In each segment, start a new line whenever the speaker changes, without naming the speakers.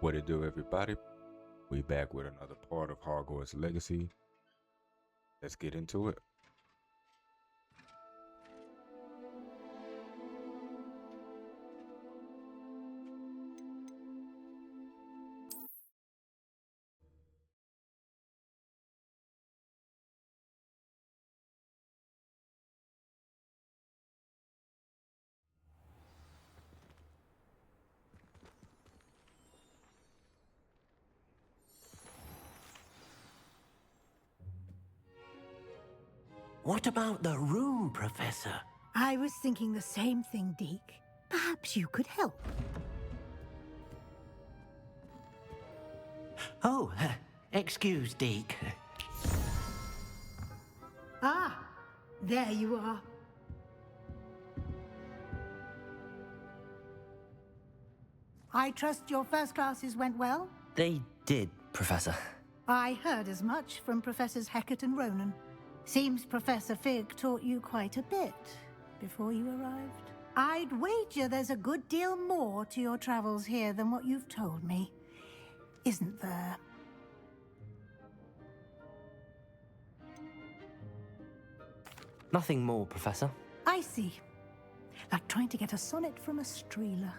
What it do, everybody? We back with another part of Hogwarts Legacy. Let's get into it.
What about the room, Professor?
I was thinking the same thing, Deke. Perhaps you could help.
Oh, excuse, Deke.
Ah, there you are. I trust your first classes went well?
They did, Professor.
I heard as much from Professors Hecat and Ronan. Seems Professor Fig taught you quite a bit before you arrived. I'd wager there's a good deal more to your travels here than what you've told me. Isn't there?
Nothing more, Professor.
I see. Like trying to get a sonnet from a streeler.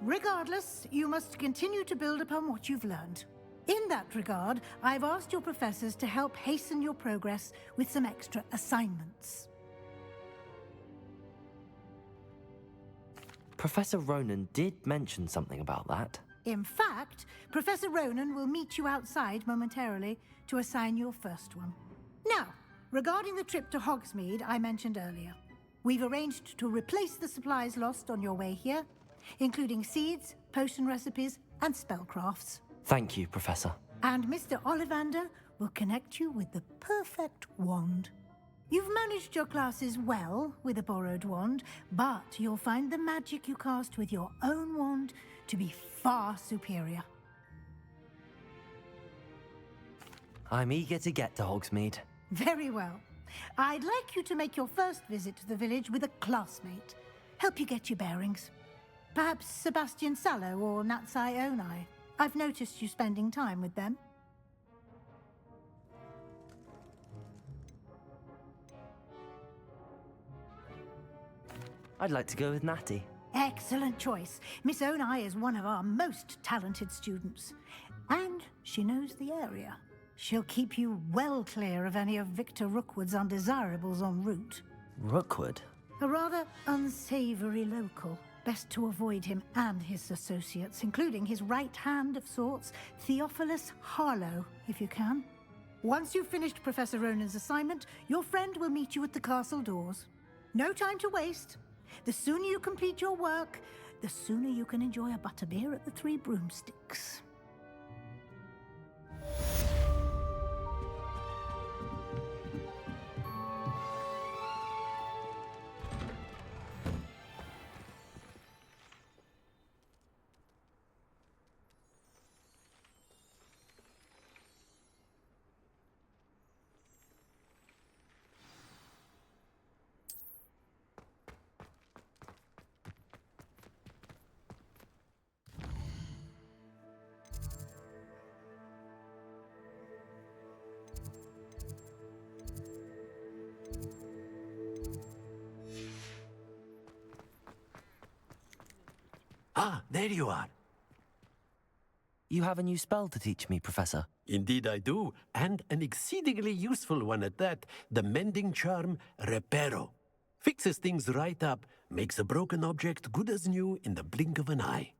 Regardless, you must continue to build upon what you've learned. In that regard, I've asked your professors to help hasten your progress with some extra assignments.
Professor Ronan did mention something about that.
In fact, Professor Ronan will meet you outside momentarily to assign your first one. Now, regarding the trip to Hogsmeade I mentioned earlier, we've arranged to replace the supplies lost on your way here, including seeds, potion recipes, and spellcrafts.
Thank you, Professor.
And Mr. Ollivander will connect you with the perfect wand. You've managed your classes well with a borrowed wand, but you'll find the magic you cast with your own wand to be far superior.
I'm eager to get to Hogsmeade.
Very well. I'd like you to make your first visit to the village with a classmate. Help you get your bearings. Perhaps Sebastian Sallow or Natsai Onai. I've noticed you spending time with them.
I'd like to go with Natty.
Excellent choice. Miss Onai is one of our most talented students. And she knows the area. She'll keep you well clear of any of Victor Rookwood's undesirables en route.
Rookwood?
A rather unsavory local. Best to avoid him and his associates, including his right hand of sorts, Theophilus Harlow, if you can. Once you've finished Professor Ronan's assignment, your friend will meet you at the castle doors. No time to waste. The sooner you complete your work, the sooner you can enjoy a butterbeer at the Three Broomsticks.
Ah, there you are.
You have a new spell to teach me, Professor.
Indeed I do, and an exceedingly useful one at that. The mending charm, Reparo. Fixes things right up, makes a broken object good as new in the blink of an eye.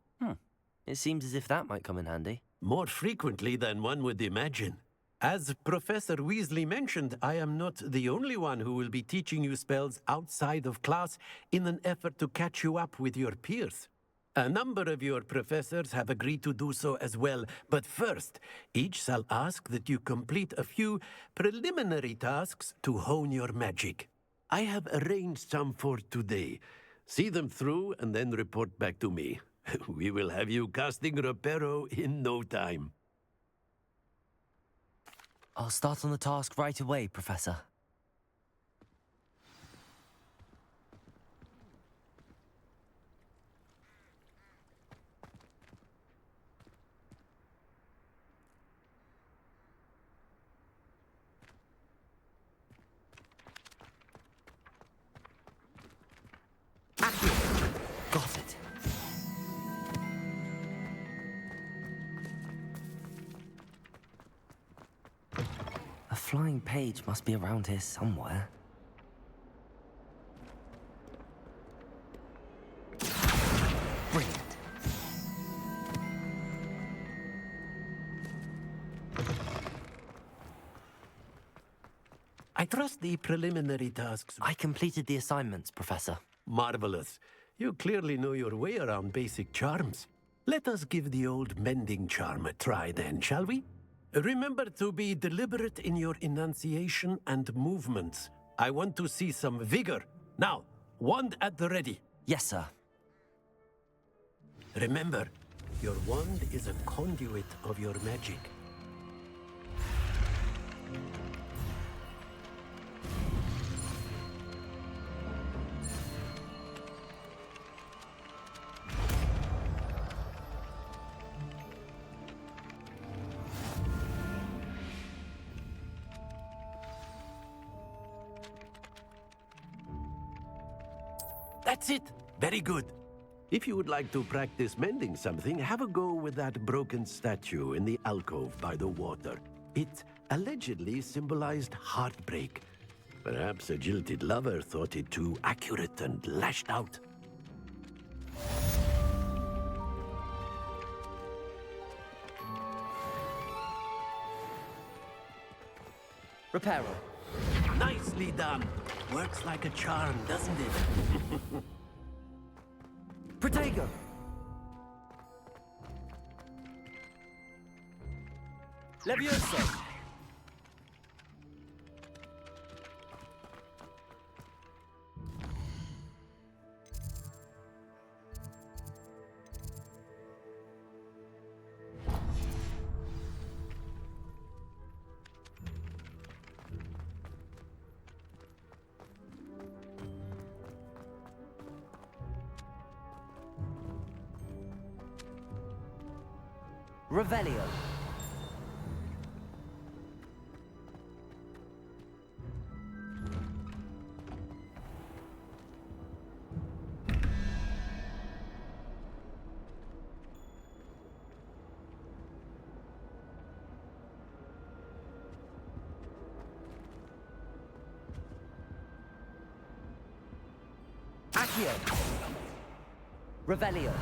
It seems as if that might come in handy.
More frequently than one would imagine. As Professor Weasley mentioned, I am not the only one who will be teaching you spells outside of class in an effort to catch you up with your peers. A number of your professors have agreed to do so as well, but first, each shall ask that you complete a few preliminary tasks to hone your magic. I have arranged some for today. See them through and then report back to me. We will have you casting Reparo in no time.
I'll start on the task right away, Professor. flying page must be around here somewhere. Brilliant.
I trust the preliminary tasks.
I completed the assignments, Professor.
Marvelous. You clearly know your way around basic charms. Let us give the old mending charm a try then, shall we? Remember to be deliberate in your enunciation and movements. I want to see some vigor. Now, wand at the ready.
Yes, sir.
Remember, your wand is a conduit of your magic. That's it. Very good. If you would like to practice mending something, have a go with that broken statue in the alcove by the water. It allegedly symbolized heartbreak. Perhaps a jilted lover thought it too accurate and lashed out.
Reparo.
Nicely done. Works like a charm, doesn't it?
Protego! Levioso! Revelio. Accio. Revelio.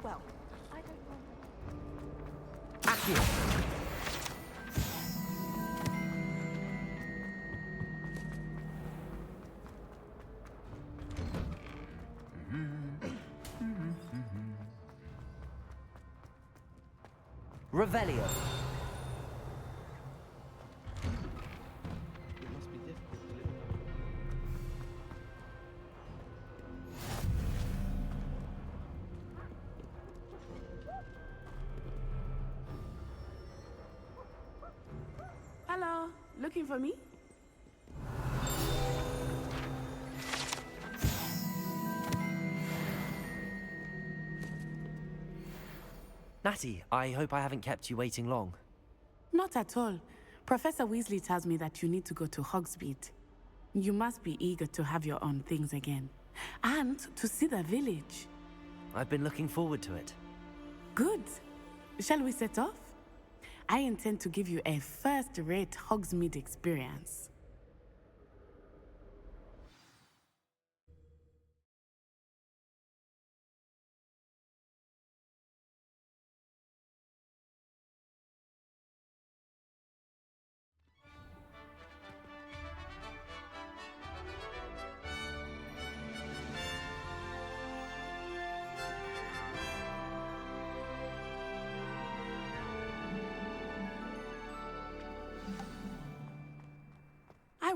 Well, I don't know.
Accio. Revelio.
It must be difficult to live without.
Hello, looking for me?
Natty, I hope I haven't kept you waiting long.
Not at all. Professor Weasley tells me that you need to go to Hogsmeade. You must be eager to have your own things again. And to see the village.
I've been looking forward to it.
Good. Shall we set off? I intend to give you a first-rate Hogsmeade experience.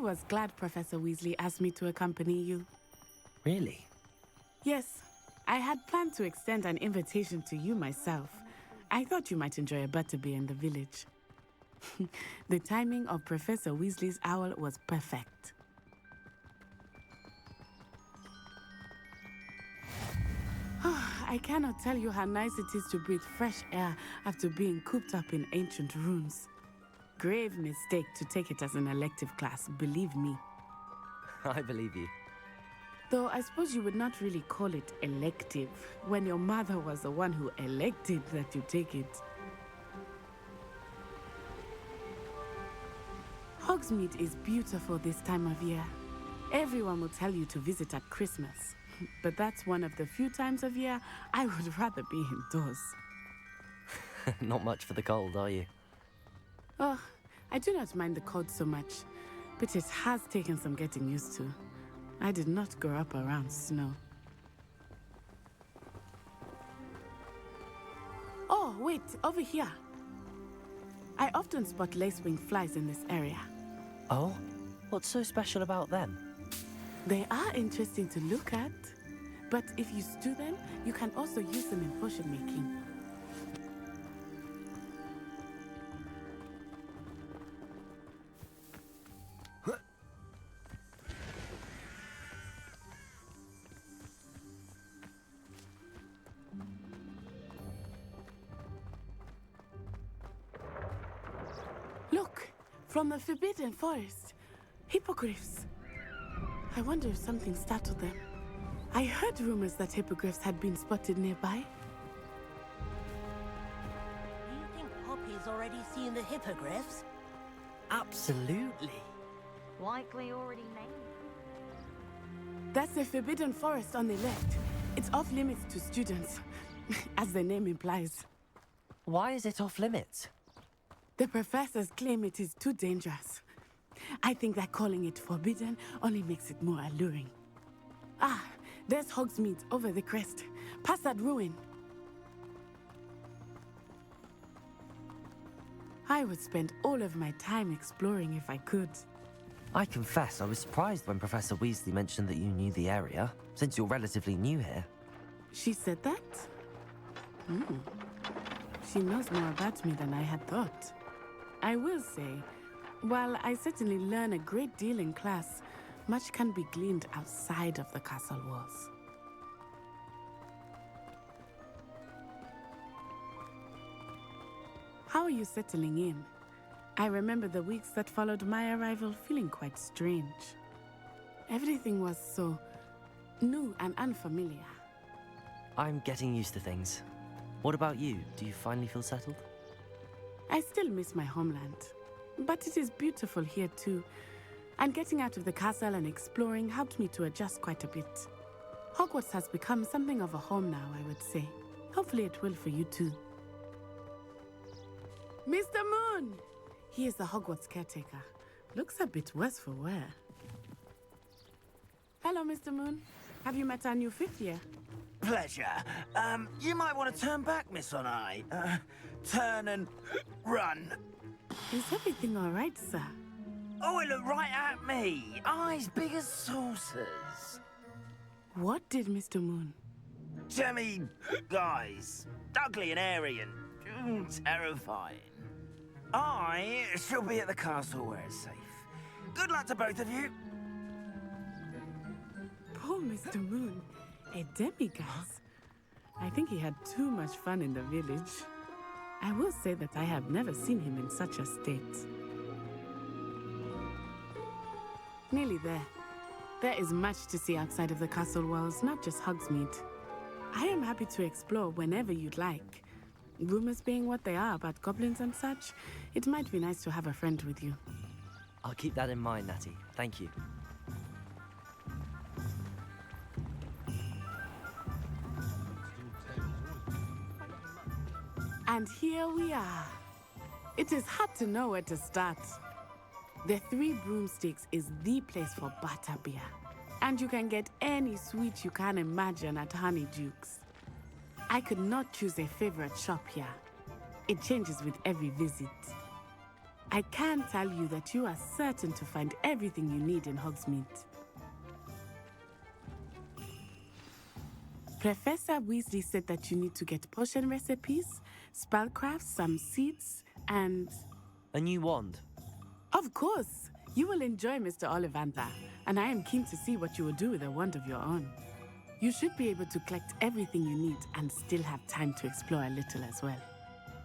was glad Professor Weasley asked me to accompany you.
Really?
Yes, I had planned to extend an invitation to you myself. I thought you might enjoy a butterbeer in the village. The timing of Professor Weasley's owl was perfect. I cannot tell you how nice it is to breathe fresh air after being cooped up in ancient rooms. Grave mistake to take it as an elective class, believe me.
I believe you.
Though I suppose you would not really call it elective when your mother was the one who elected that you take it. Hogsmeade is beautiful this time of year. Everyone will tell you to visit at Christmas. But that's one of the few times of year I would rather be indoors.
Not much for the cold, are you?
Oh, I do not mind the cold so much, but it has taken some getting used to. I did not grow up around snow. Oh, wait, over here. I often spot lacewing flies in this area.
Oh? What's so special about them?
They are interesting to look at, but if you stew them, you can also use them in potion making. Look, from the Forbidden Forest, hippogriffs. I wonder if something startled them. I heard rumors that hippogriffs had been spotted nearby.
Do you think Poppy's already seen the hippogriffs?
Absolutely.
Likely already named.
That's the Forbidden Forest on the left. It's off limits to students, as the name implies.
Why is it off limits?
The professors claim it is too dangerous. I think that calling it forbidden only makes it more alluring. Ah, there's Hogsmeade over the crest. Past that ruin. I would spend all of my time exploring if I could.
I confess I was surprised when Professor Weasley mentioned that you knew the area, since you're relatively new here.
She said that? She knows more about me than I had thought. I will say, while I certainly learn a great deal in class, much can be gleaned outside of the castle walls. How are you settling in? I remember the weeks that followed my arrival feeling quite strange. Everything was so new and unfamiliar.
I'm getting used to things. What about you? Do you finally feel settled?
I still miss my homeland, but it is beautiful here too. And getting out of the castle and exploring helped me to adjust quite a bit. Hogwarts has become something of a home now, I would say. Hopefully it will for you too. Mr. Moon! He is the Hogwarts caretaker. Looks a bit worse for wear. Hello, Mr. Moon. Have you met our new fifth year?
Pleasure. You might want to turn back, Miss On-Eye. Turn and run.
Is everything all right, sir?
Oh, it looked right at me. Eyes big as saucers.
What did Mr. Moon?
Jemmy guys. Ugly and airy and terrifying. I shall be at the castle where it's safe. Good luck to both of you.
Poor Mr. Moon. A demiguise. I think he had too much fun in the village. I will say that I have never seen him in such a state. Nearly there. There is much to see outside of the castle walls, not just Hogsmeade. I am happy to explore whenever you'd like. Rumors being what they are about goblins and such, it might be nice to have a friend with you.
I'll keep that in mind, Natty. Thank you.
And here we are. It is hard to know where to start. The Three Broomsticks is the place for butterbeer. And you can get any sweet you can imagine at Honeydukes. I could not choose a favorite shop here. It changes with every visit. I can tell you that you are certain to find everything you need in Hogsmeade. Professor Weasley said that you need to get potion recipes, spellcrafts, some seeds, and...
A new wand.
Of course! You will enjoy Mr. Ollivander, and I am keen to see what you will do with a wand of your own. You should be able to collect everything you need and still have time to explore a little as well.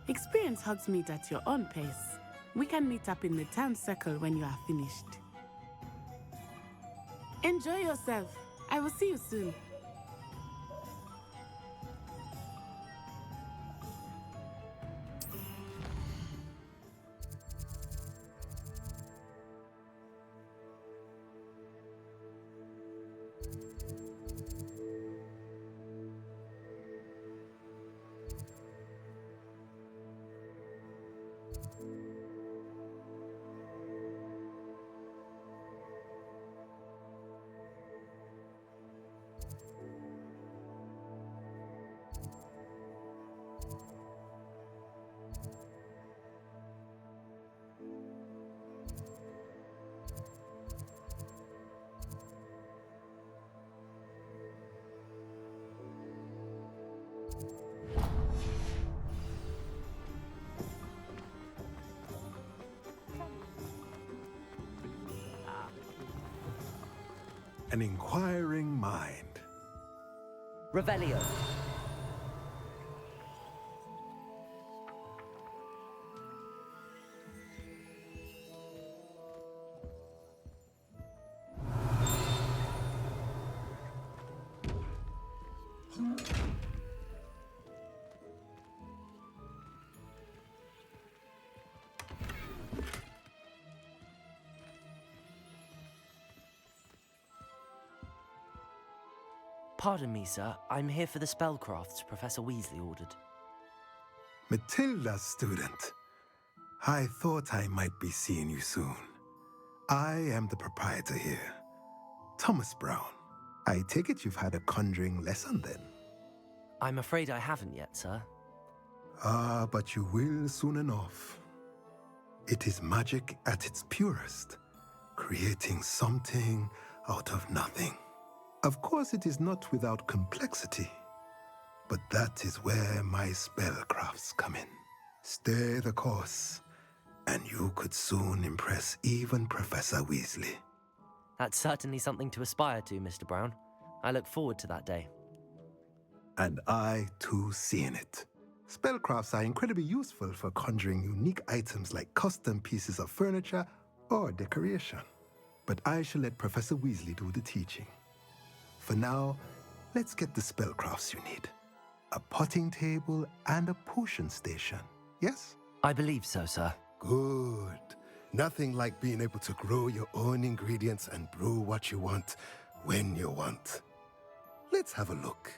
Experience Hogsmeade at your own pace. We can meet up in the town circle when you are finished. Enjoy yourself. I will see you soon.
An inquiring mind.
Revelio. Pardon me, sir. I'm here for the spellcrafts Professor Weasley ordered.
Matilda, student. I thought I might be seeing you soon. I am the proprietor here, Thomas Brown. I take it you've had a conjuring lesson then?
I'm afraid I haven't yet, sir.
Ah, but you will soon enough. It is magic at its purest, creating something out of nothing. Of course, it is not without complexity, but that is where my spellcrafts come in. Stay the course, and you could soon impress even Professor Weasley.
That's certainly something to aspire to, Mr. Brown. I look forward to that day.
And I, too, seeing it. Spellcrafts are incredibly useful for conjuring unique items like custom pieces of furniture or decoration. But I shall let Professor Weasley do the teaching. For now, let's get the spellcrafts you need. A potting table and a potion station, yes?
I believe so, sir.
Good. Nothing like being able to grow your own ingredients and brew what you want when you want. Let's have a look.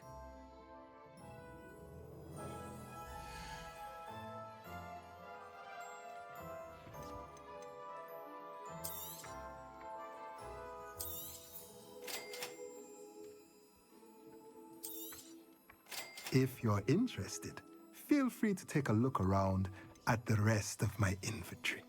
If you're interested, feel free to take a look around at the rest of my inventory.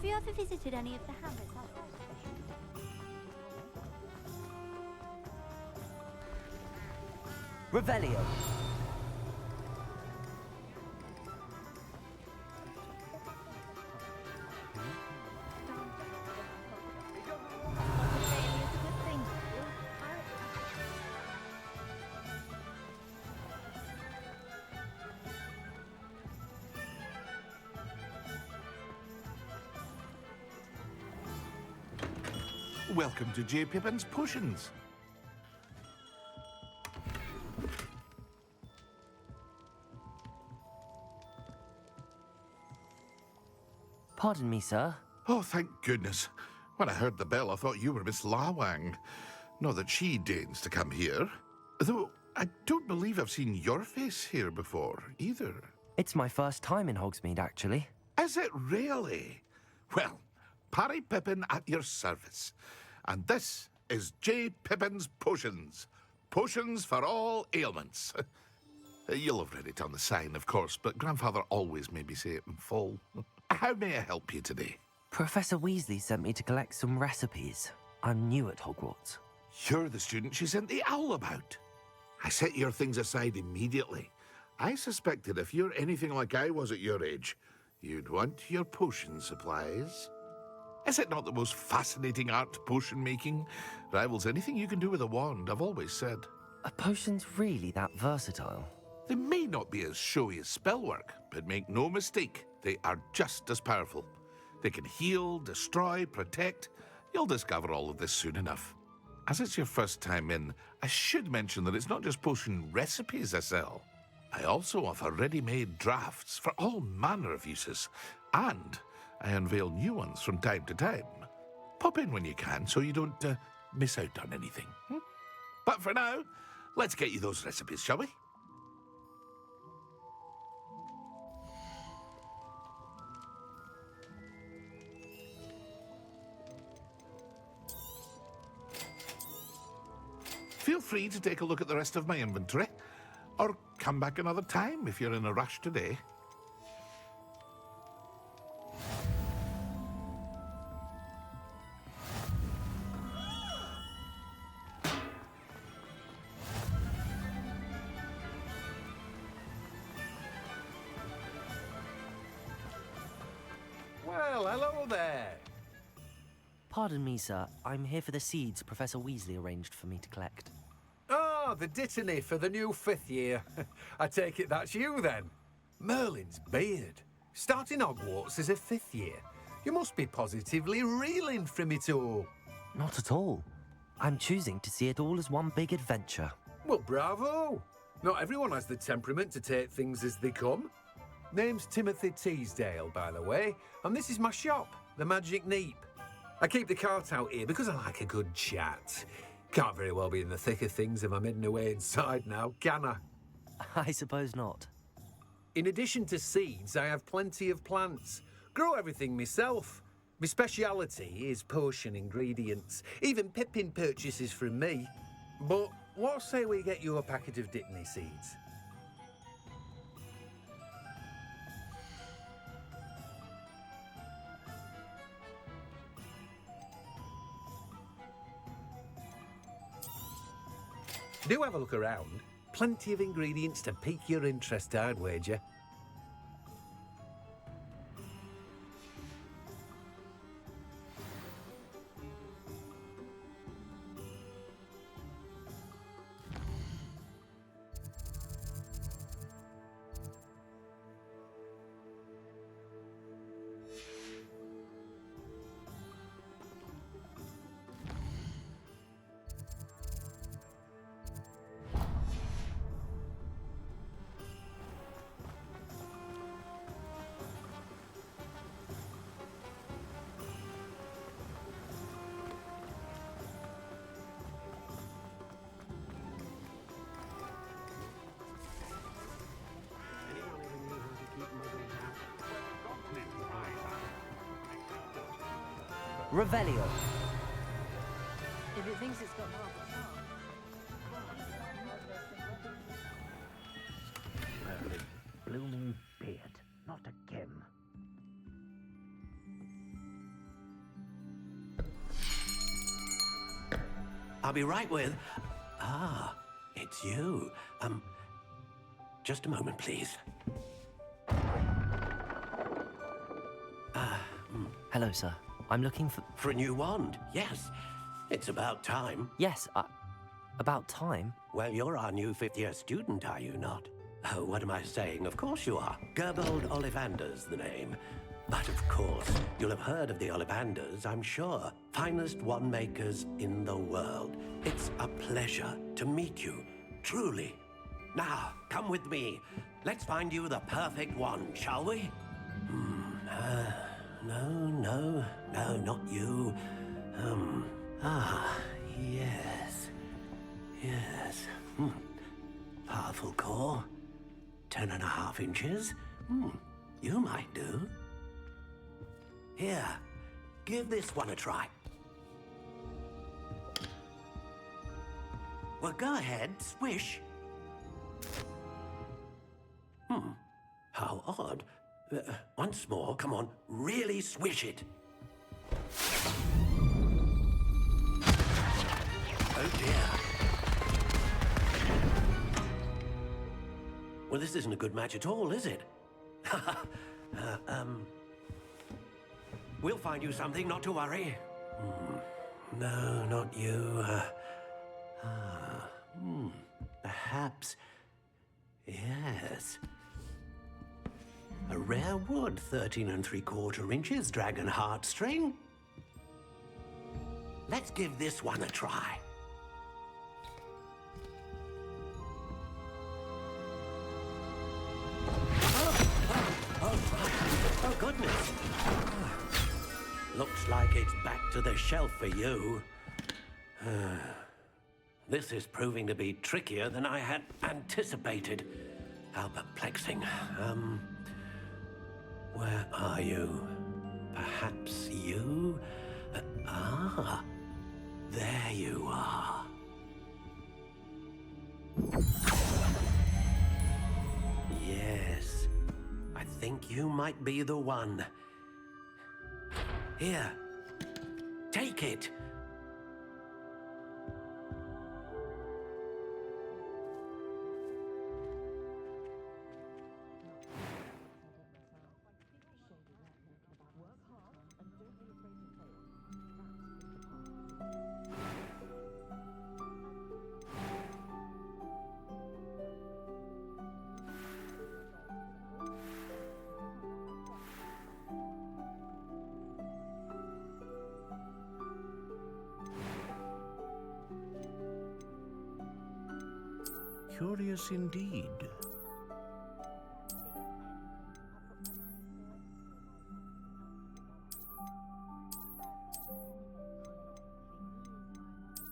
Have you ever visited any of the hamlets outside?
Revelio.
Welcome to J. Pippin's Potions.
Pardon me, sir.
Oh, thank goodness. When I heard the bell, I thought you were Miss Lawang. Not that she deigns to come here. Though I don't believe I've seen your face here before, either.
It's my first time in Hogsmeade, actually.
Is it really? Well, Parry Pippin at your service. And this is J. Pippin's Potions. Potions for all ailments. You'll have read it on the sign, of course, but Grandfather always made me say it in full. How may I help you today?
Professor Weasley sent me to collect some recipes. I'm new at Hogwarts.
You're the student she sent the owl about. I set your things aside immediately. I suspected if you're anything like I was at your age, you'd want your potion supplies. Is it not the most fascinating art, potion making? Rivals anything you can do with a wand, I've always said.
Are potions really that versatile?
They may not be as showy as spellwork, but make no mistake, they are just as powerful. They can heal, destroy, protect. You'll discover all of this soon enough. As it's your first time in, I should mention that it's not just potion recipes I sell. I also offer ready-made drafts for all manner of uses, and I unveil new ones from time to time. Pop in when you can so you don't miss out on anything. But for now, let's get you those recipes, shall we? Feel free to take a look at the rest of my inventory, or come back another time if you're in a rush today.
Well, hello there.
Pardon me, sir. I'm here for the seeds Professor Weasley arranged for me to collect.
Oh, the dittany for the new 5th year. I take it that's you, then. Merlin's beard. Starting Hogwarts as a 5th year. You must be positively reeling from it all.
Not at all. I'm choosing to see it all as one big adventure.
Well, bravo. Not everyone has the temperament to take things as they come. Name's Timothy Teasdale, by the way, and this is my shop, the Magic Neep. I keep the cart out here because I like a good chat. Can't very well be in the thick of things if I'm hidden away inside now, can I?
I suppose not.
In addition to seeds, I have plenty of plants. Grow everything myself. My speciality is potion ingredients. Even Pippin purchases from me. But what say we get you a packet of dittany seeds? Do have a look around. Plenty of ingredients to pique your interest, I'd wager.
Revelio.
If it thinks it's got half a chance.
Blooming beard. Not again.
I'll be right with... Ah, it's you. Just a moment, please.
Hello, sir. I'm looking for...
For a new wand, yes. It's about time.
Yes, about time?
Well, you're our new 5th-year student, are you not? Oh, what am I saying? Of course you are. Gerbold Ollivander's the name. But of course, you'll have heard of the Ollivanders, I'm sure. Finest wand makers in the world. It's a pleasure to meet you, truly. Now, come with me. Let's find you the perfect wand, shall we? No, not you. Yes. Powerful core. 10.5 inches. You might do. Here, give this one a try. Well, go ahead, swish. How odd. Once more, come on, really swish it. Oh dear. Well, this isn't a good match at all, is it? We'll find you something, not to worry. No, not you. Perhaps. Yes. A rare wood, 13 3/4 inches, dragon heartstring. Let's give this one a try. Oh, goodness. Looks like it's back to the shelf for you. This is proving to be trickier than I had anticipated. How perplexing. Where are you? Perhaps you? There you are. Yes, I think you might be the one. Here, take it.
Curious indeed.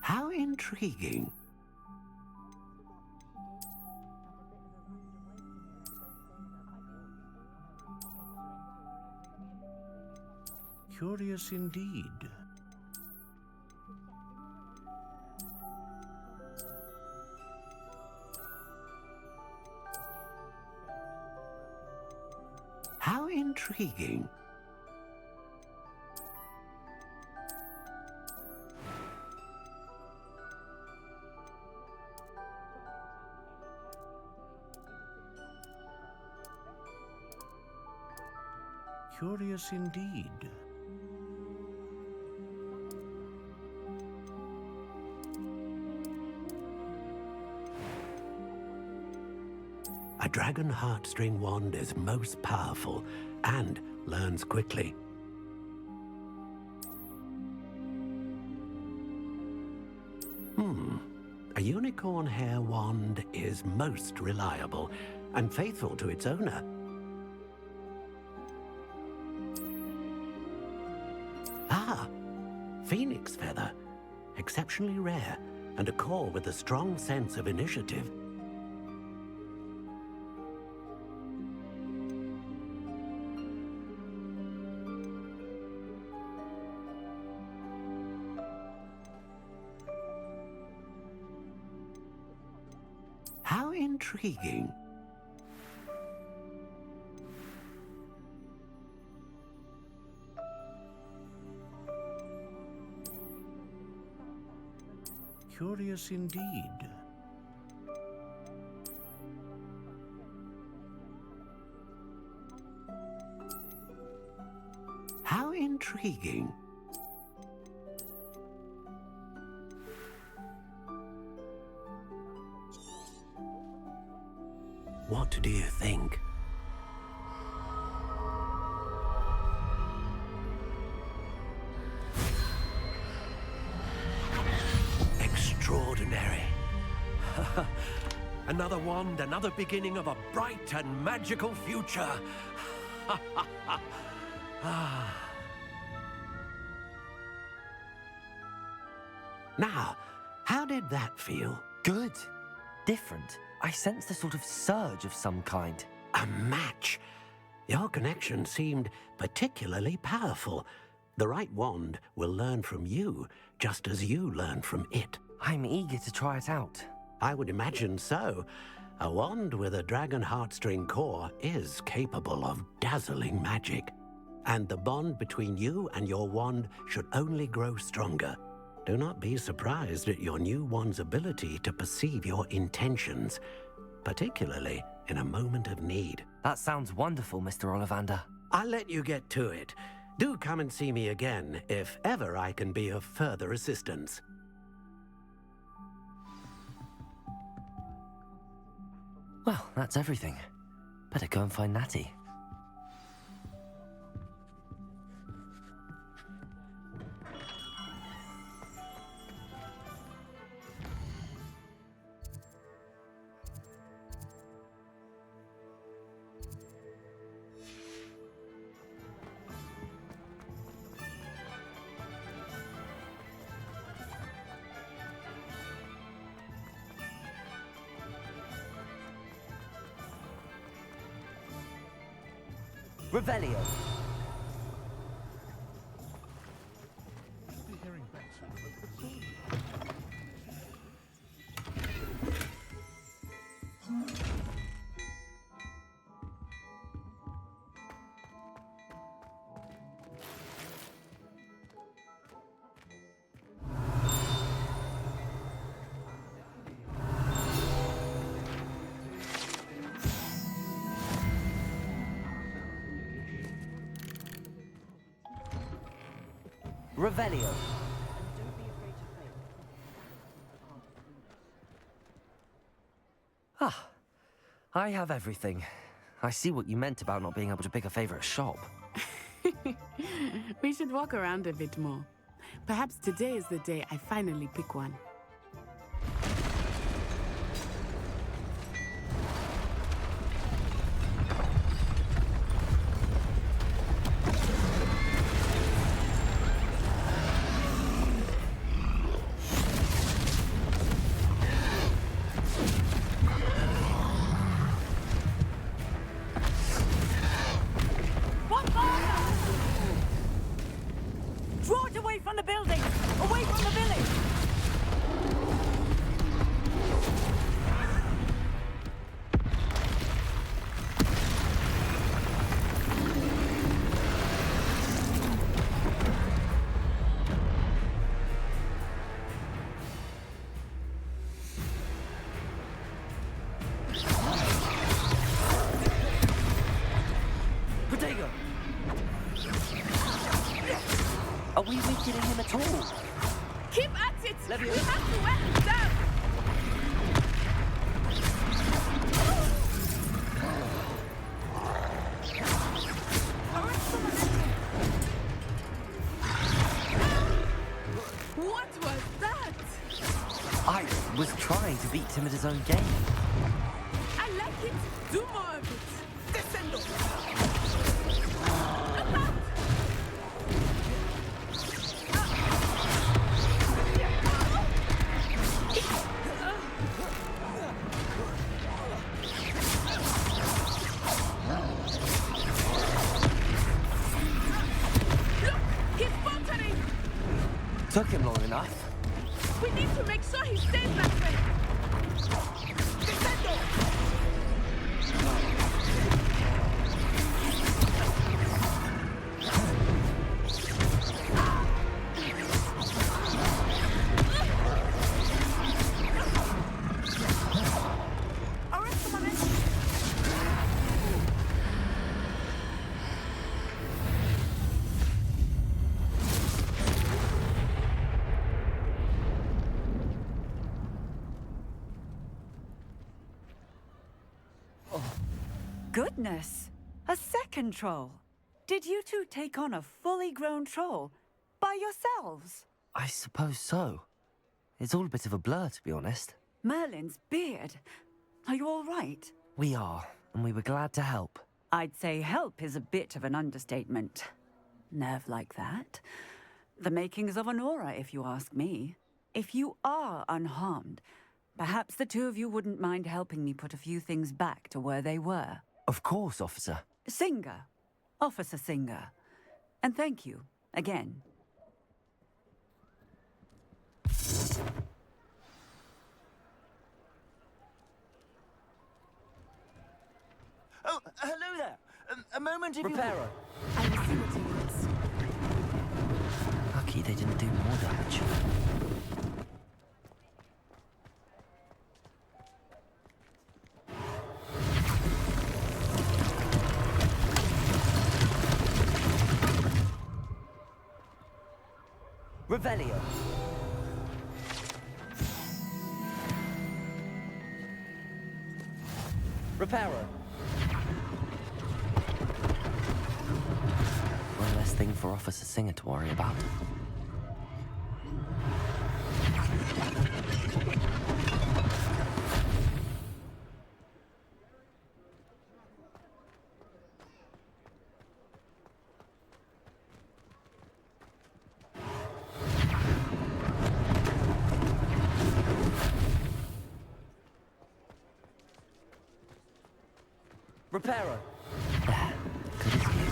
How intriguing.
Curious indeed.
How intriguing.
Curious indeed.
A dragon heartstring wand is most powerful and learns quickly. A unicorn hair wand is most reliable and faithful to its owner. Phoenix feather. Exceptionally rare, and a core with a strong sense of initiative. How intriguing.
Curious indeed.
How intriguing. What do you think? extraordinary. Another wand, another beginning of a bright and magical future. Now, how did that feel?
Good. Different. I sensed a sort of surge of some kind.
A match. Your connection seemed particularly powerful. The right wand will learn from you, just as you learn from it.
I'm eager to try it out.
I would imagine so. A wand with a dragon heartstring core is capable of dazzling magic. And the bond between you and your wand should only grow stronger. Do not be surprised at your new wand's ability to perceive your intentions, particularly in a moment of need.
That sounds wonderful, Mr. Ollivander.
I'll let you get to it. Do come and see me again if ever I can be of further assistance.
Well, that's everything. Better go and find Natty. Revelio. Revelio. Ah, I have everything. I see what you meant about not being able to pick a favorite shop.
We should walk around a bit more. Perhaps today is the day I finally pick one.
Are we weakening him at all?
Keep at it! We have to wear him down! What was that?
I was trying to beat him at his own game.
I like it. Do more of it. Descendo.
Took him long enough.
We need to make sure he stays that way.
Goodness! A second troll! Did you two take on a fully grown troll by yourselves?
I suppose so. It's all a bit of a blur, to be honest.
Merlin's beard. Are you all right?
We are, and we were glad to help.
I'd say help is a bit of an understatement. Nerve like that. The makings of an aura, if you ask me. If you are unharmed, perhaps the two of you wouldn't mind helping me put a few things back to where they were.
Of course, officer.
Singer. Officer Singer. And thank you, again.
Oh, hello there. A moment if
Reparo.
I will see what he wants.
Lucky they didn't do more damage. Revelio. Reparo. One less thing for Officer Singer to worry about. Reparo. There. Good as new.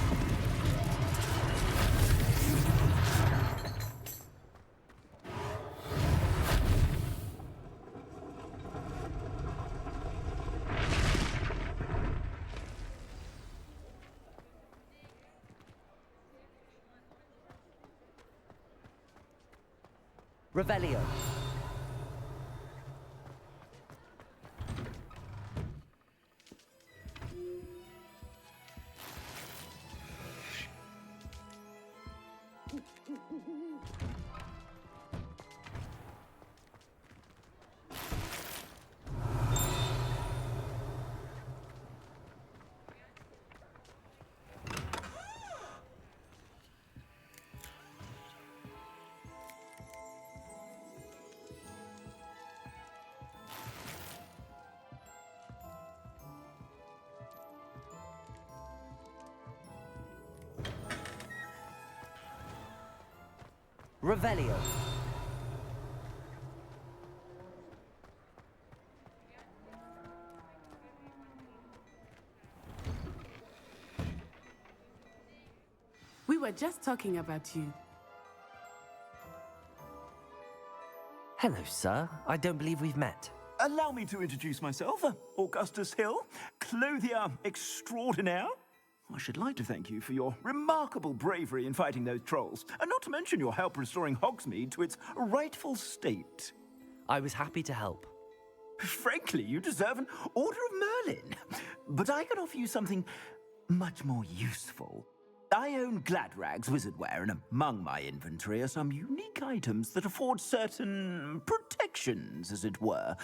Revelio. Revelio.
We were just talking about you.
Hello, sir. I don't believe we've met.
Allow me to introduce myself, Augustus Hill, clothier extraordinaire. I should like to thank you for your remarkable bravery in fighting those trolls, and not to mention your help restoring Hogsmeade to its rightful state.
I was happy to help.
Frankly, you deserve an Order of Merlin. But I can offer you something much more useful. I own Gladrag's wizardware, and among my inventory are some unique items that afford certain protections, as it were.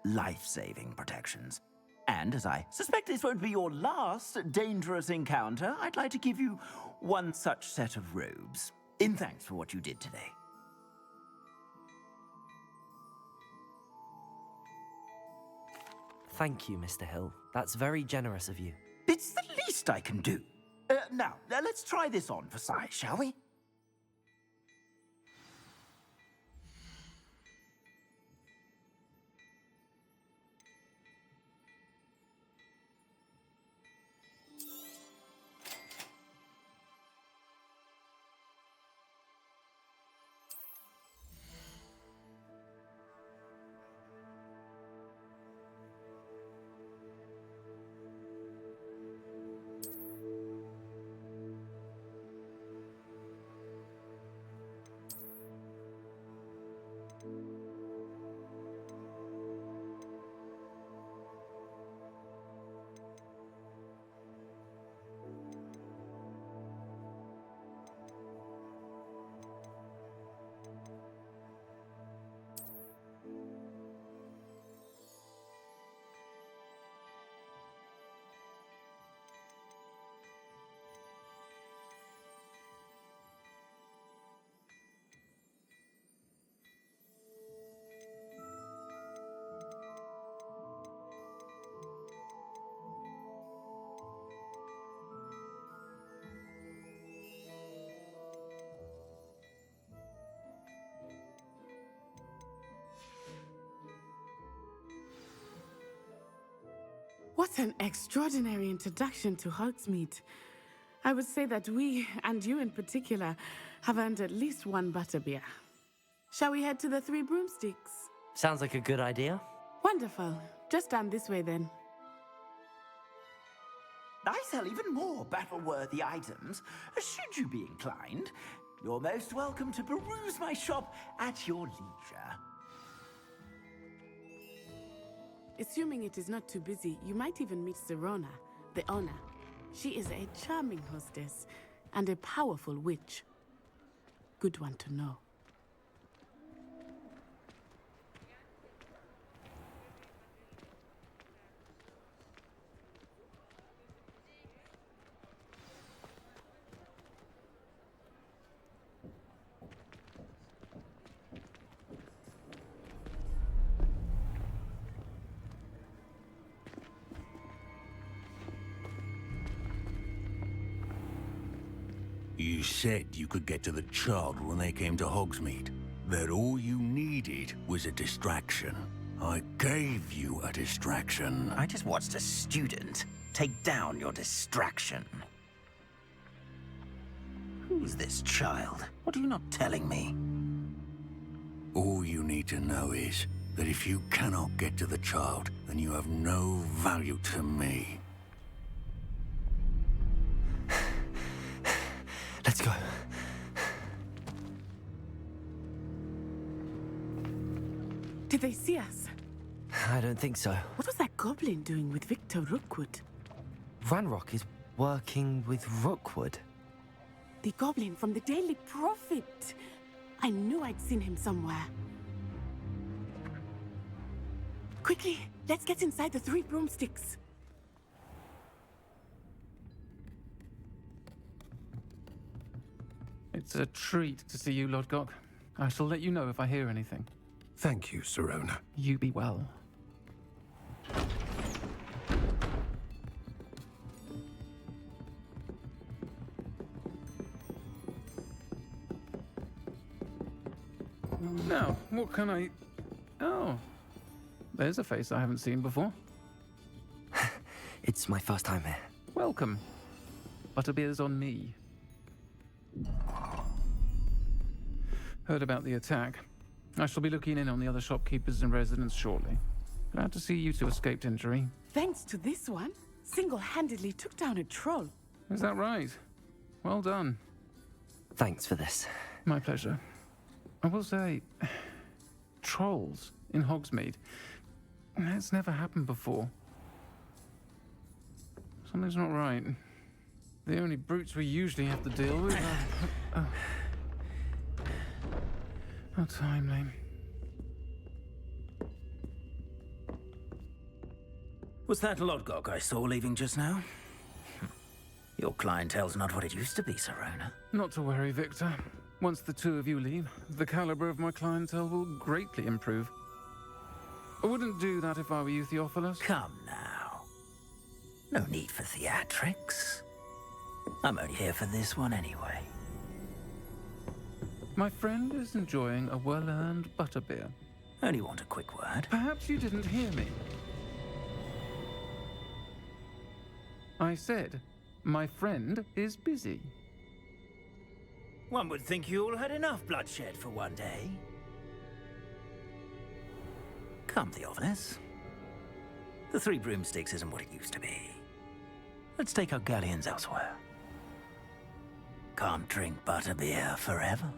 Life-saving protections. And as I suspect this won't be your last dangerous encounter, I'd like to give you one such set of robes, in thanks for what you did today.
Thank you, Mr. Hill. That's very generous of you.
It's the least I can do. Now, let's try this on for size, shall we?
What an extraordinary introduction to Hogsmeade. I would say that we, and you in particular, have earned at least one butterbeer. Shall we head to the Three Broomsticks?
Sounds like a good idea.
Wonderful. Just down this way then.
I sell even more battle-worthy items. Should you be inclined, you're most welcome to peruse my shop at your leisure.
Assuming it is not too busy, you might even meet Serona, the owner. She is a charming hostess and a powerful witch. Good one to know.
You said you could get to the child when they came to Hogsmeade. That all you needed was a distraction. I gave you a distraction.
I just watched a student take down your distraction. Who's this child? What are you not telling me?
All you need to know is that if you cannot get to the child, then you have no value to me.
Let's go.
Did they see us?
I don't think so.
What was that goblin doing with Victor Rookwood?
Ranrock is working with Rookwood.
The goblin from the Daily Prophet. I knew I'd seen him somewhere. Quickly, let's get inside the Three Broomsticks.
It's a treat to see you, Lodgok. I shall let you know if I hear anything.
Thank you, Serona.
You be well. Now, what can I... Oh, there's a face I haven't seen before.
It's my first time here.
Welcome. Butterbeer's on me. Heard about the attack. I shall be looking in on the other shopkeepers and residents shortly. Glad to see you two escaped injury.
Thanks to this one, single-handedly took down a troll.
Is that right? Well done.
Thanks for this.
My pleasure. I will say, trolls in Hogsmeade. That's never happened before. Something's not right. The only brutes we usually have to deal with are... How timely.
Was that Lodgok I saw leaving just now? Your clientele's not what it used to be, Serona.
Not to worry, Victor. Once the two of you leave, the caliber of my clientele will greatly improve. I wouldn't do that if I were you, Theophilus.
Come now. No need for theatrics. I'm only here for this one anyway.
My friend is enjoying a well-earned butterbeer.
Only want a quick word.
Perhaps you didn't hear me. I said, my friend is busy.
One would think you all had enough bloodshed for one day. Come, Theophilus. The Three Broomsticks isn't what it used to be. Let's take our galleons elsewhere. Can't drink butterbeer forever.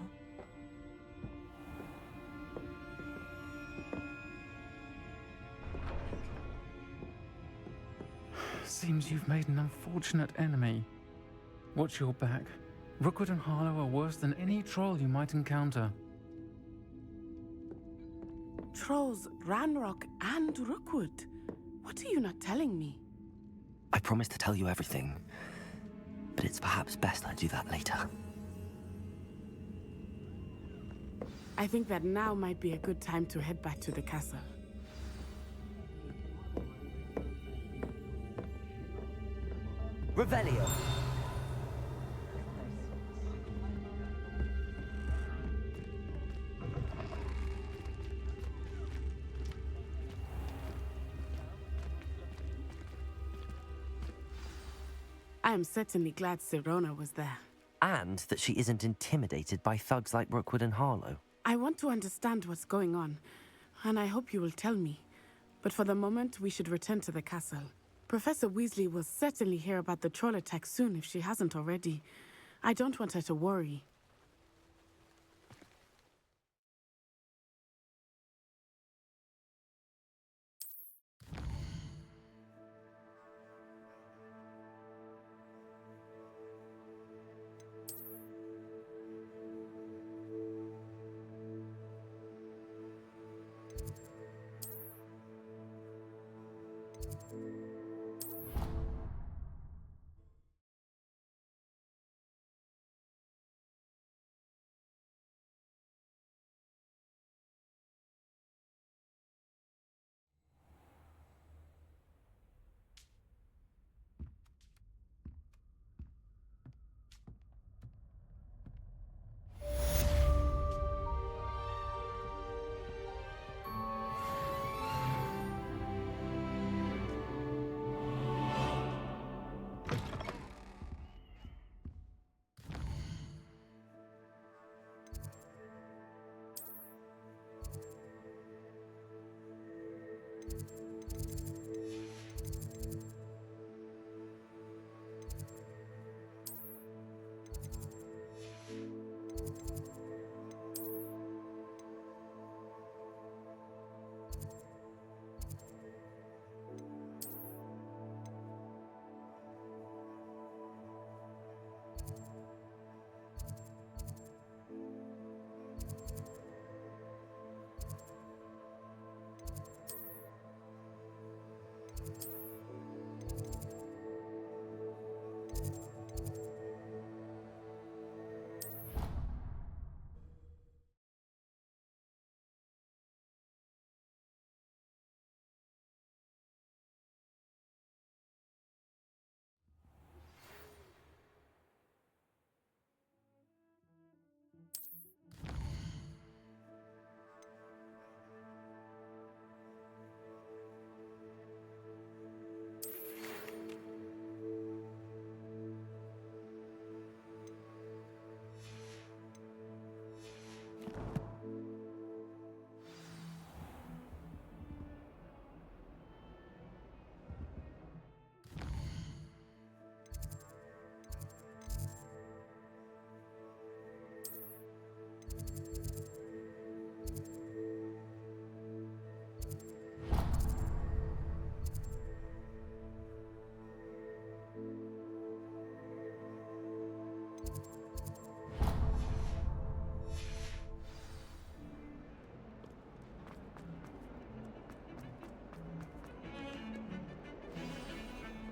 Seems you've made an unfortunate enemy. Watch your back. Rookwood and Harlow are worse than any troll you might encounter.
Trolls, Ranrock, and Rookwood. What are you not telling me?
I promise to tell you everything, but it's perhaps best I do that later.
I think that now might be a good time to head back to the castle.
Revelio.
I am certainly glad Sirona was there.
And that she isn't intimidated by thugs like Rookwood and Harlow.
I want to understand what's going on, and I hope you will tell me. But for the moment, we should return to the castle. Professor Weasley will certainly hear about the troll attack soon if she hasn't already. I don't want her to worry.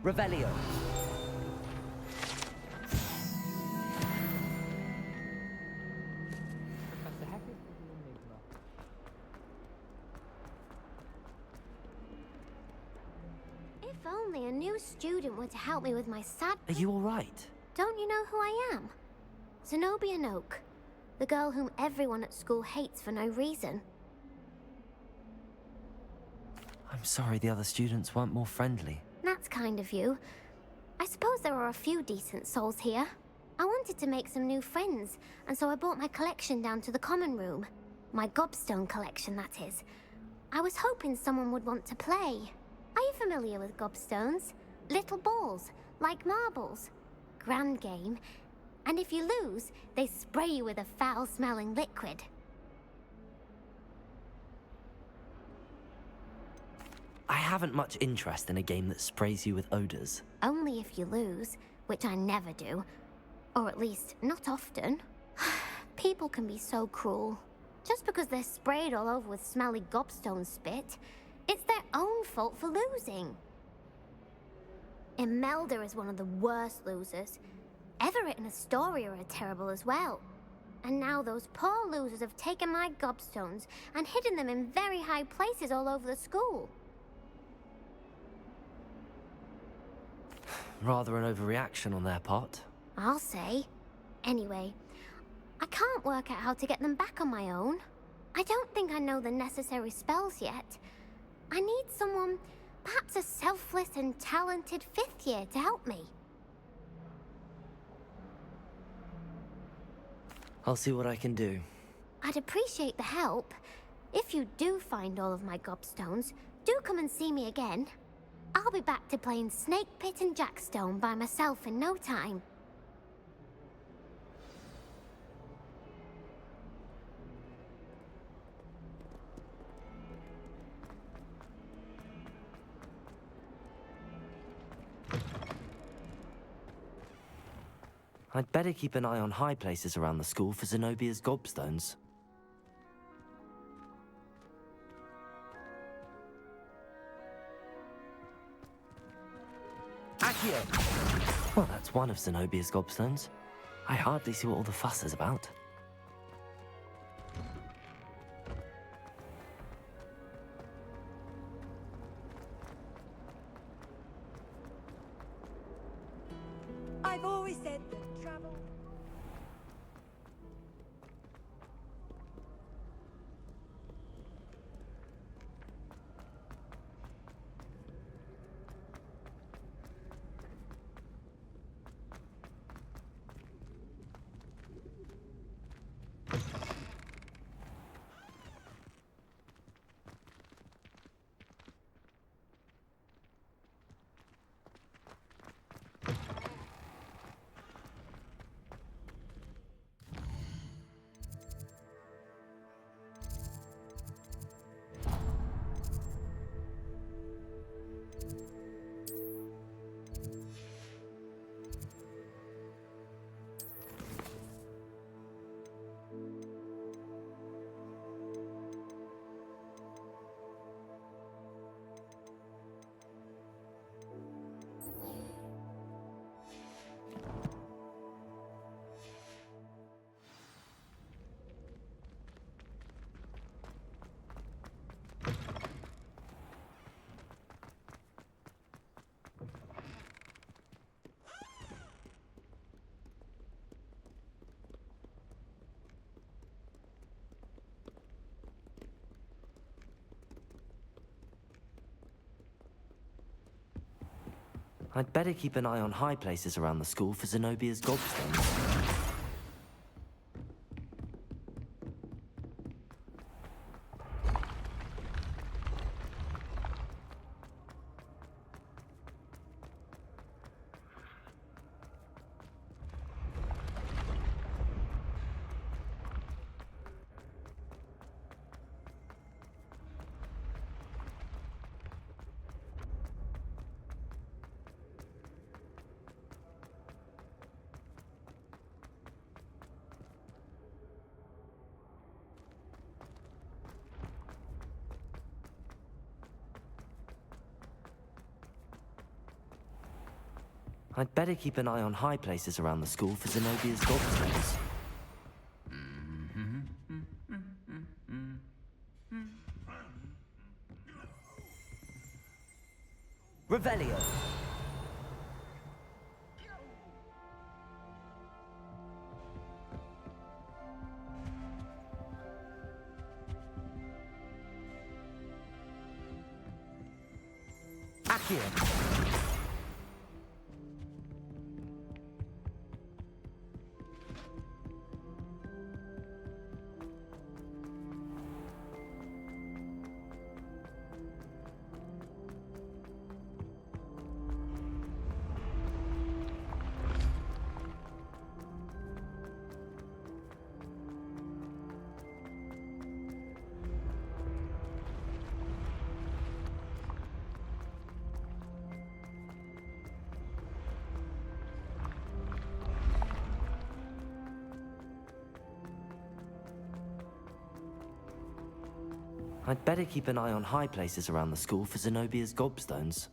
Revelio.
If only a new student were to help me with my sad...
Are you all right?
Don't you know who I am? Zenobia Noak, the girl whom everyone at school hates for no reason.
I'm sorry the other students weren't more friendly.
That's kind of you. I suppose there are a few decent souls here. I wanted to make some new friends, and so I brought my collection down to the common room. My gobstone collection, that is. I was hoping someone would want to play. Are you familiar with gobstones? Little balls, like marbles. Grand game. And if you lose, they spray you with a foul-smelling liquid.
I haven't much interest in a game that sprays you with odors.
Only if you lose, which I never do. Or at least, not often. People can be so cruel. Just because they're sprayed all over with smelly gobstone spit, it's their own fault for losing. Imelda is one of the worst losers. Everett and Astoria are terrible as well. And now those poor losers have taken my gobstones and hidden them in very high places all over the school.
Rather an overreaction on their part.
I'll say. Anyway, I can't work out how to get them back on my own. I don't think I know the necessary spells yet. I need someone, perhaps a selfless and talented 5th year to help me.
I'll see what I can do.
I'd appreciate the help. If you do find all of my gobstones, do come and see me again. I'll be back to playing Snake Pit and Jackstone by myself in no time.
I'd better keep an eye on high places around the school for Zenobia's gobstones. Accio! Well, that's one of Zenobia's gobstones. I hardly see what all the fuss is about.
I've always said that travel...
I'd better keep an eye on high places around the school for Zenobia's gobstones. I'd better keep an eye on high places around the school for Zenobia's gobstones. Revelio! Accio! I'd better keep an eye on high places around the school for Zenobia's gobstones.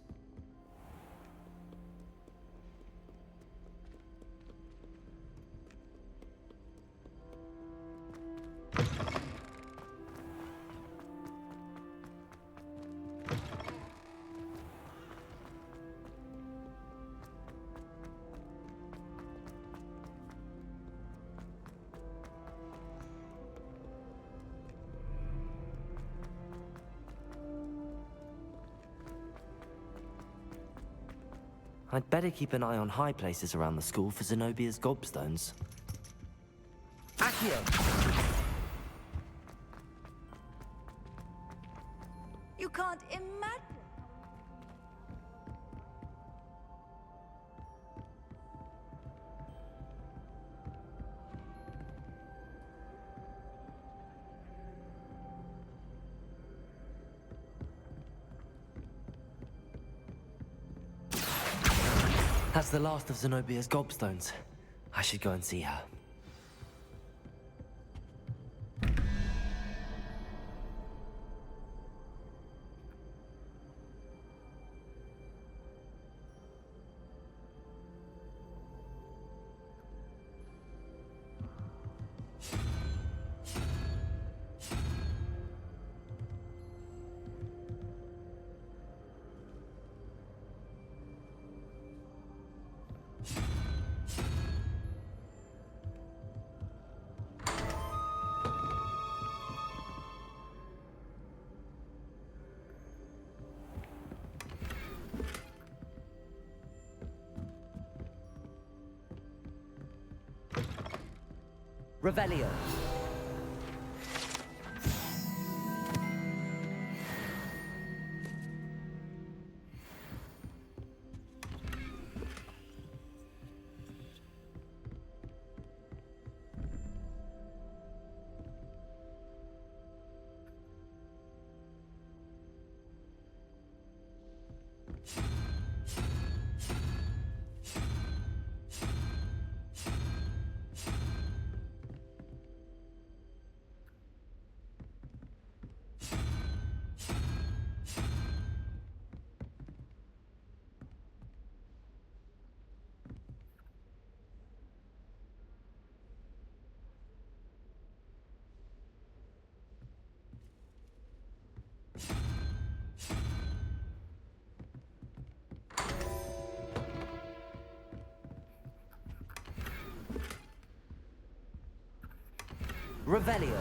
I'd better keep an eye on high places around the school for Zenobia's gobstones. Accio! Accio!
You can't imagine.
That's the last of Zenobia's gobstones. I should go and see her. Revelio. Revelio.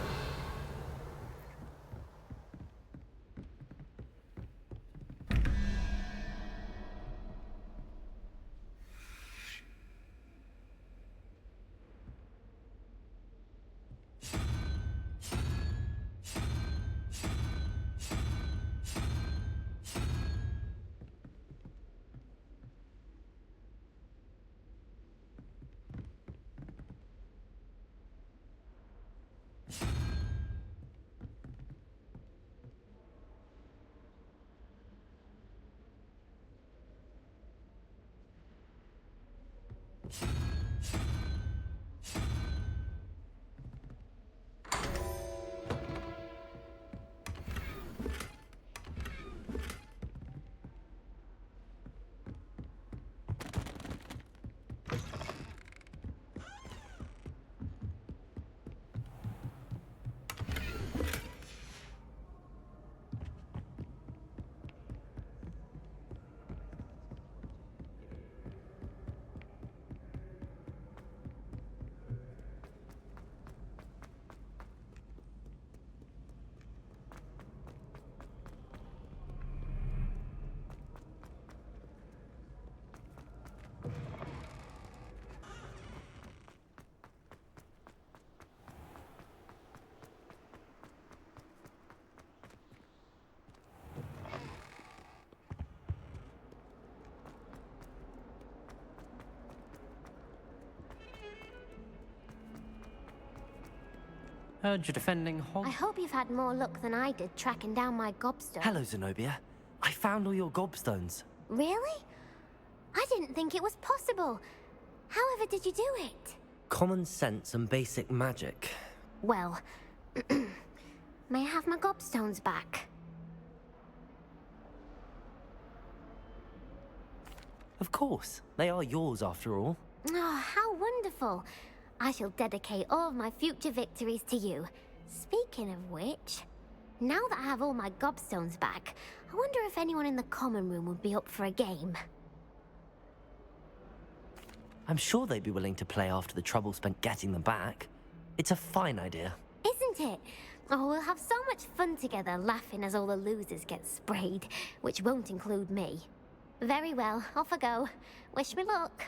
Heard you're defending
I hope you've had more luck than I did tracking down my gobstone.
Hello, Zenobia. I found all your gobstones.
Really? I didn't think it was possible. However did you do it?
Common sense and basic magic.
Well, may I have my gobstones back?
Of course. They are yours after all.
Oh, how wonderful. I shall dedicate all of my future victories to you. Speaking of which, now that I have all my gobstones back, I wonder if anyone in the common room would be up for a game.
I'm sure they'd be willing to play after the trouble spent getting them back. It's a fine idea.
Isn't it? Oh, we'll have so much fun together laughing as all the losers get sprayed, which won't include me. Very well, off I go. Wish me luck.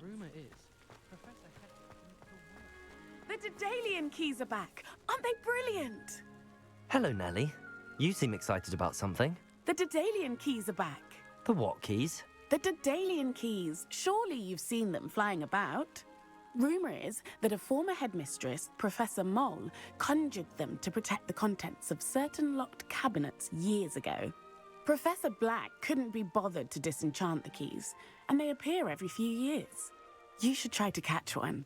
rumor is,
The Daedalian keys are back. Aren't they brilliant?
Hello, Nellie. You seem excited about something.
The Daedalian keys are back.
The what keys?
The Daedalian keys. Surely you've seen them flying about. Rumor is that a former headmistress, Professor Moll, conjured them to protect the contents of certain locked cabinets years ago. Professor Black couldn't be bothered to disenchant the keys, and they appear every few years. You should try to catch one.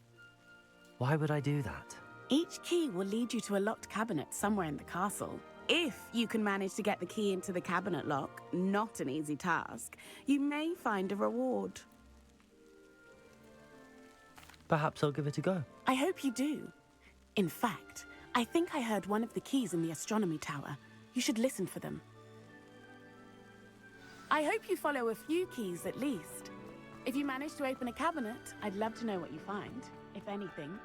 Why would I do that?
Each key will lead you to a locked cabinet somewhere in the castle. If you can manage to get the key into the cabinet lock, not an easy task, you may find a reward.
Perhaps I'll give it a go.
I hope you do. In fact, I think I heard one of the keys in the astronomy tower. You should listen for them. I hope you follow a few keys at least. If you manage to open a cabinet, I'd love to know what you find, if anything.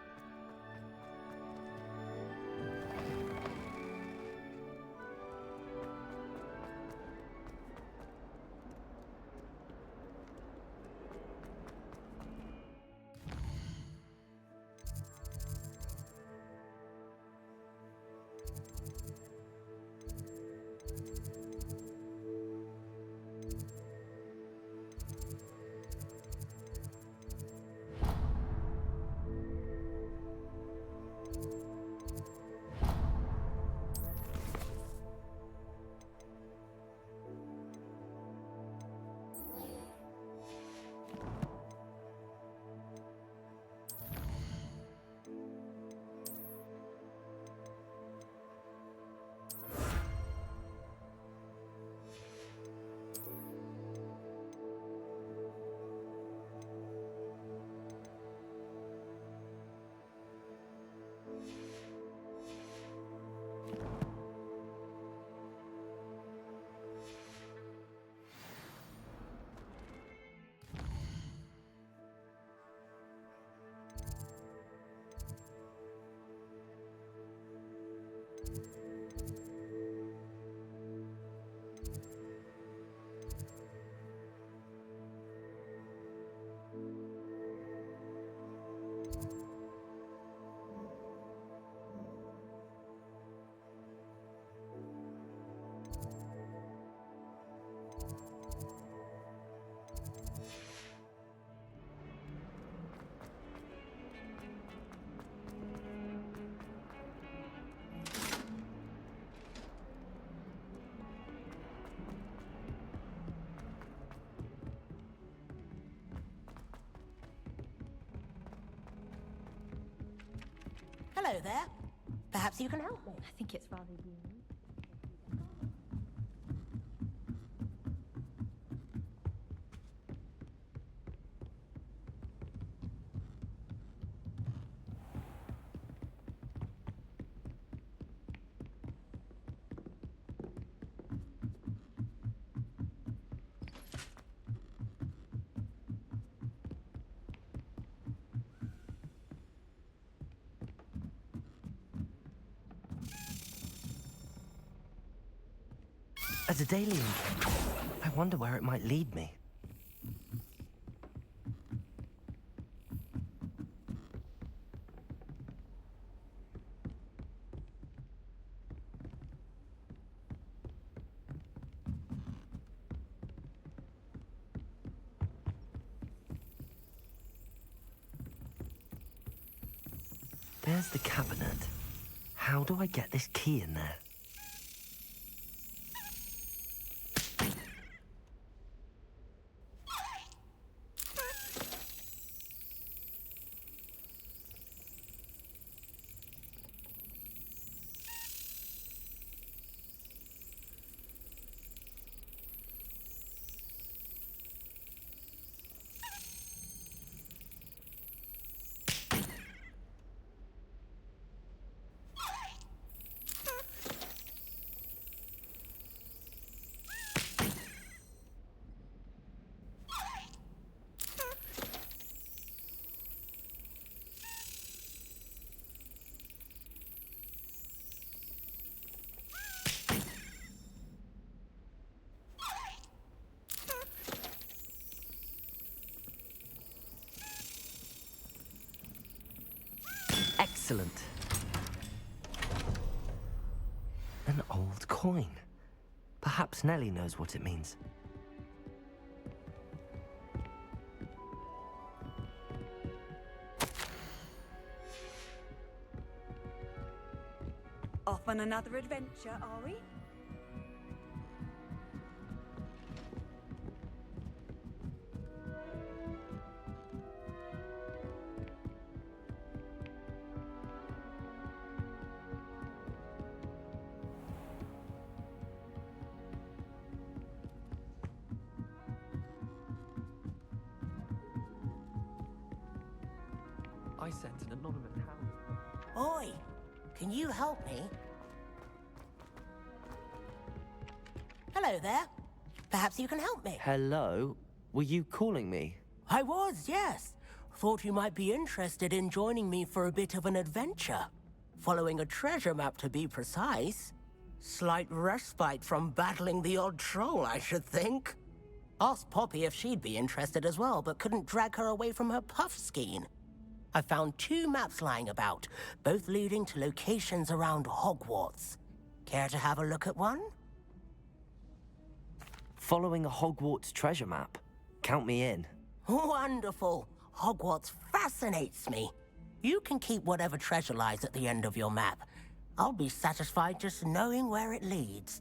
Hello there. Perhaps you can help me. I think it's rather unique.
A Daedalian. I wonder where it might lead me. There's the cabinet. How do I get this key in there? Excellent. An old coin. Perhaps Nellie knows what it means.
Off on another adventure, are we?
I sent an anonymous hound.
Oi! Can you help me? Hello there. Perhaps you can help me.
Hello? Were you calling me?
I was, yes. Thought you might be interested in joining me for a bit of an adventure. Following a treasure map, to be precise. Slight respite from battling the odd troll, I should think. Asked Poppy if she'd be interested as well, but couldn't drag her away from her puff skein. I found 2 maps lying about, both leading to locations around Hogwarts. Care to have a look at one?
Following a Hogwarts treasure map? Count me in.
Wonderful. Hogwarts fascinates me. You can keep whatever treasure lies at the end of your map. I'll be satisfied just knowing where it leads.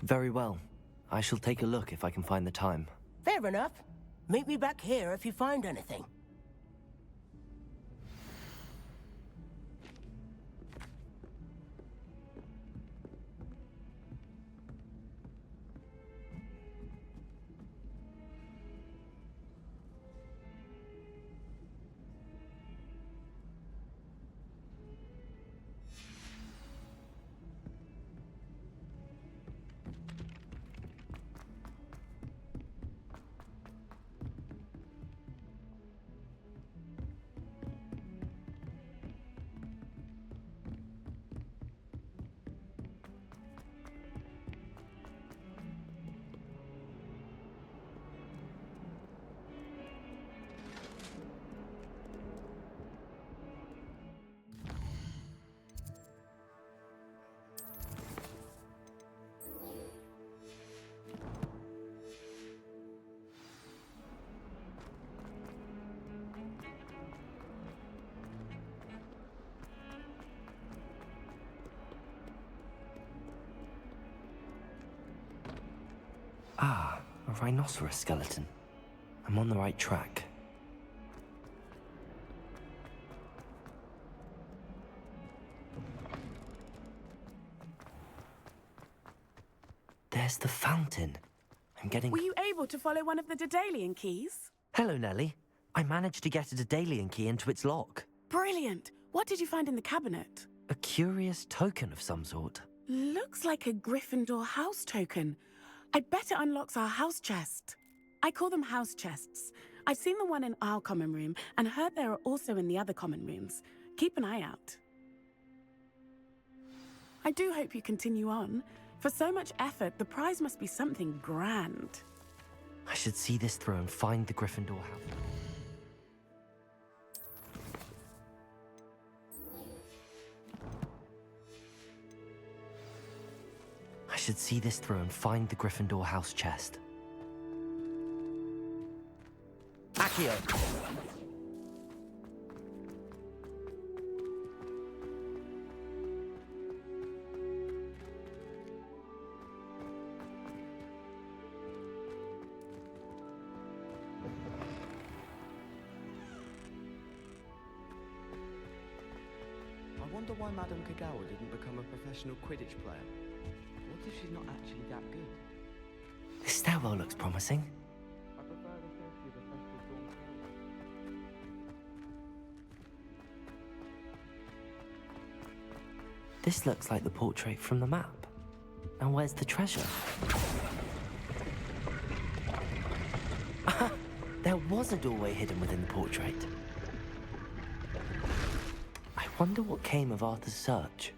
Very well. I shall take a look if I can find the time.
Fair enough. Meet me back here if you find anything.
Ah, a rhinoceros skeleton. I'm on the right track. There's the fountain. I'm getting...
Were you able to follow one of the Daedalian keys?
Hello, Nellie. I managed to get a Daedalian key into its lock.
Brilliant. What did you find in the cabinet?
A curious token of some sort.
Looks like a Gryffindor house token. I bet it unlocks our house chest. I call them house chests. I've seen the one in our common room and heard there are also in the other common rooms. Keep an eye out. I do hope you continue on. For so much effort, the prize must be something grand.
I should see this through and find the Gryffindor house. I should see this through and find the Gryffindor house chest. Accio!
I wonder why Madame Kagawa didn't become a professional Quidditch player. What if she's not actually that good?
This stairwell looks promising.
I prefer the safety of a festival dawn.
This looks like the portrait from the map. Now where's the treasure? There was a doorway hidden within the portrait. I wonder what came of Arthur's search.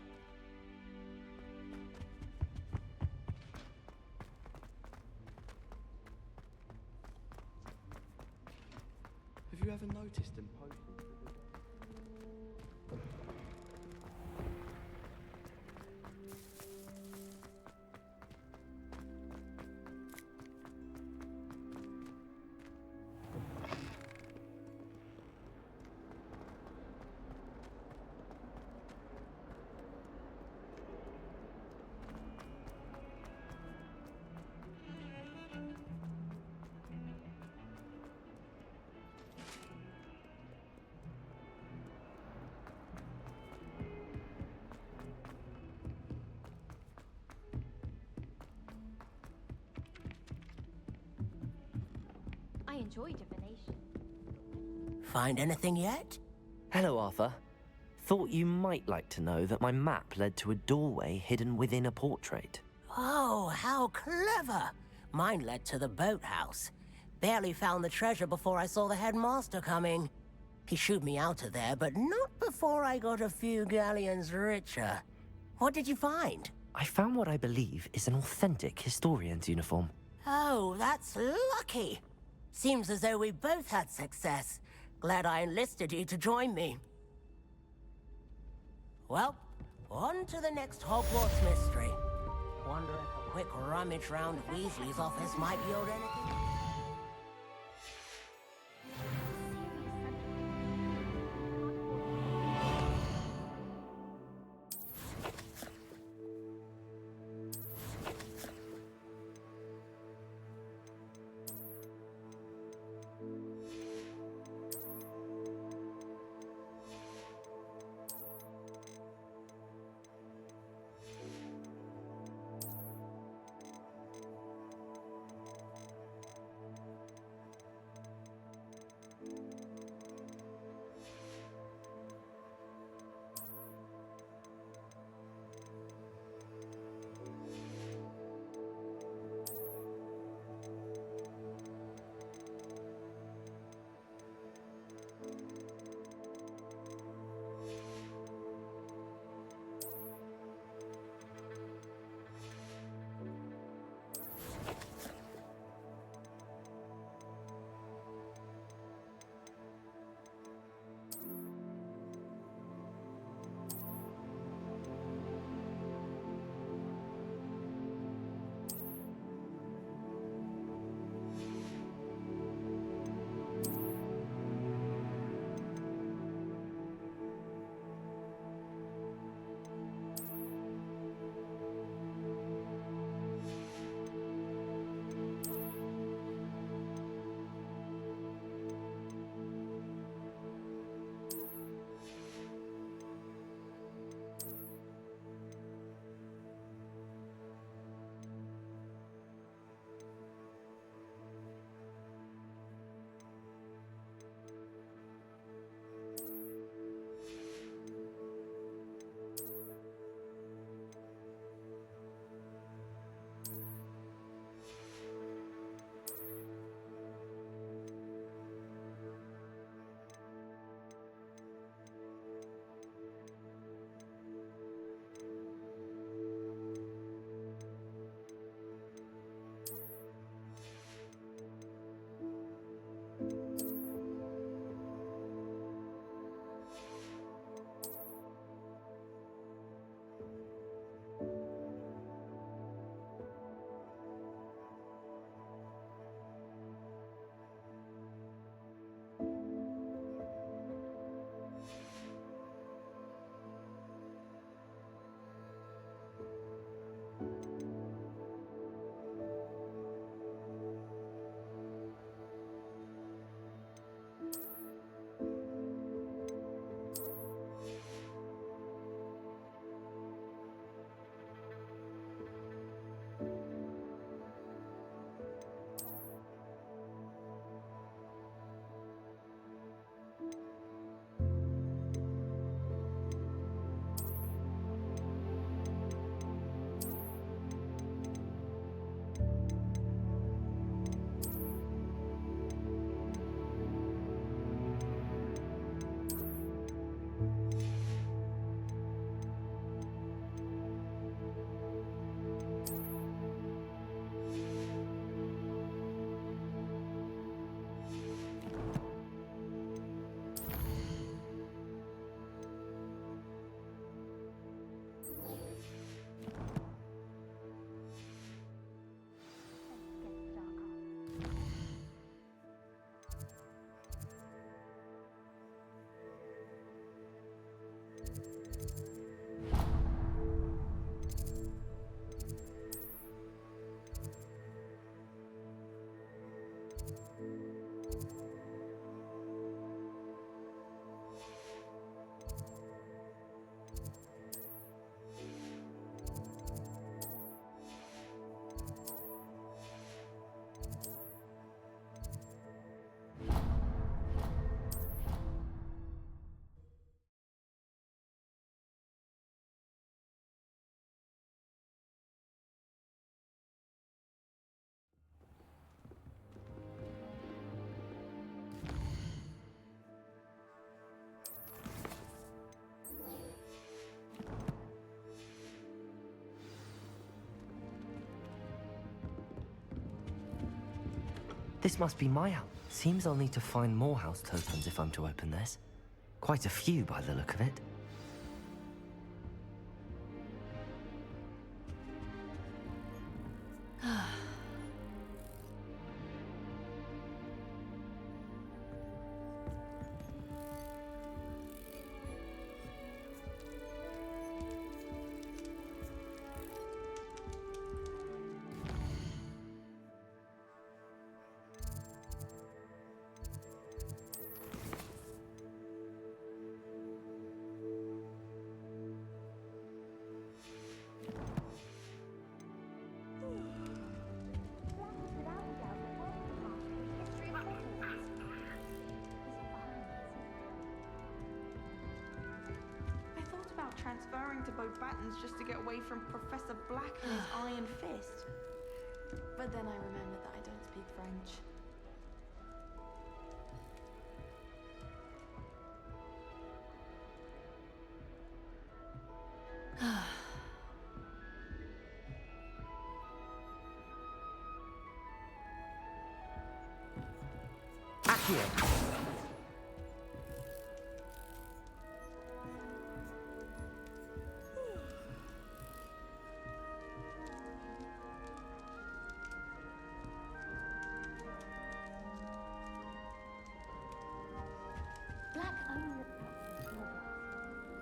Have you ever noticed him poking?
I enjoy divination.
Find anything yet?
Hello, Arthur. Thought you might like to know that my map led to a doorway hidden within a portrait.
Oh, how clever! Mine led to the boathouse. Barely found the treasure before I saw the headmaster coming. He shooed me out of there, but not before I got a few galleons richer. What did you find?
I found what I believe is an authentic historian's uniform.
Oh, that's lucky. Seems as though we both had success. Glad I enlisted you to join me. Well, on to the next Hogwarts mystery. Wonder if a quick rummage round Weasley's office might yield anything.
This must be my house. Seems I'll need to find more house tokens if I'm to open this. Quite a few by the look of it.
Transferring to both Battens just to get away from Professor Black and his iron fist. But then I remembered that I don't speak French.
Accio!
Black owned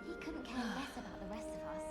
he couldn't care less about the rest of us.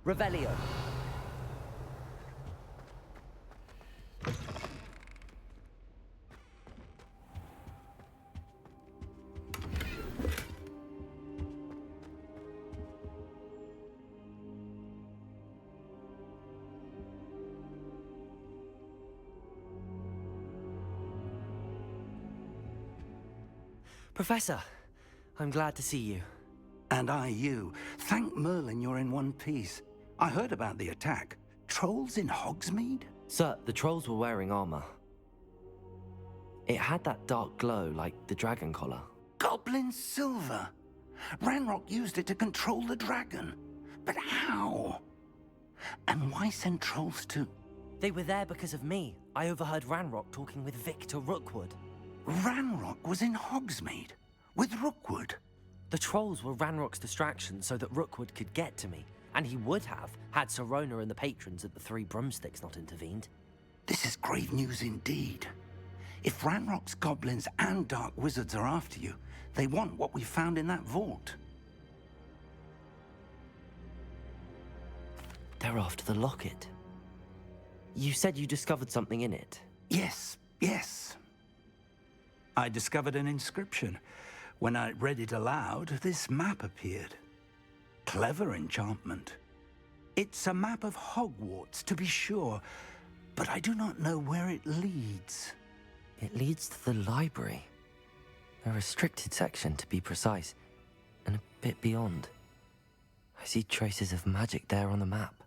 Revelio. Professor, I'm glad to see you.
And I you. Thank Merlin you're in one piece. I heard about the attack. Trolls in Hogsmeade?
Sir, the trolls were wearing armor. It had that dark glow like the dragon collar.
Goblin silver! Ranrock used it to control the dragon. But how? And why send trolls to...
They were there because of me. I overheard Ranrock talking with Victor Rookwood.
Ranrock was in Hogsmeade? With Rookwood?
The trolls were Ranrock's distraction so that Rookwood could get to me. And he would have, had Sirona and the patrons at the Three Broomsticks not intervened.
This is grave news indeed. If Ranrock's goblins and dark wizards are after you, they want what we found in that vault.
They're after the locket. You said you discovered something in it.
Yes, yes. I discovered an inscription. When I read it aloud, this map appeared. Clever enchantment. It's a map of Hogwarts, to be sure, but I do not know where it leads.
It leads to the library. A restricted section, to be precise, and a bit beyond. I see traces of magic there on the map.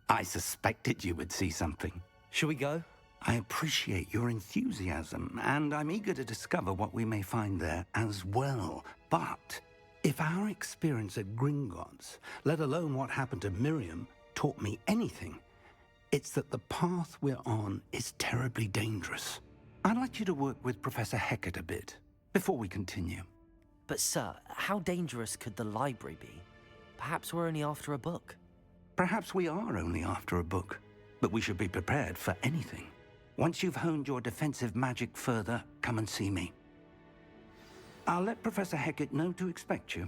I suspected you would see something.
Shall we go?
I appreciate your enthusiasm, and I'm eager to discover what we may find there as well. But if our experience at Gringotts, let alone what happened to Miriam, taught me anything, it's that the path we're on is terribly dangerous. I'd like you to work with Professor Hecat a bit before we continue.
But sir, how dangerous could the library be? Perhaps we're only after a book.
Perhaps we are only after a book, but we should be prepared for anything. Once you've honed your defensive magic further, come and see me. I'll let Professor Hecat know to expect you.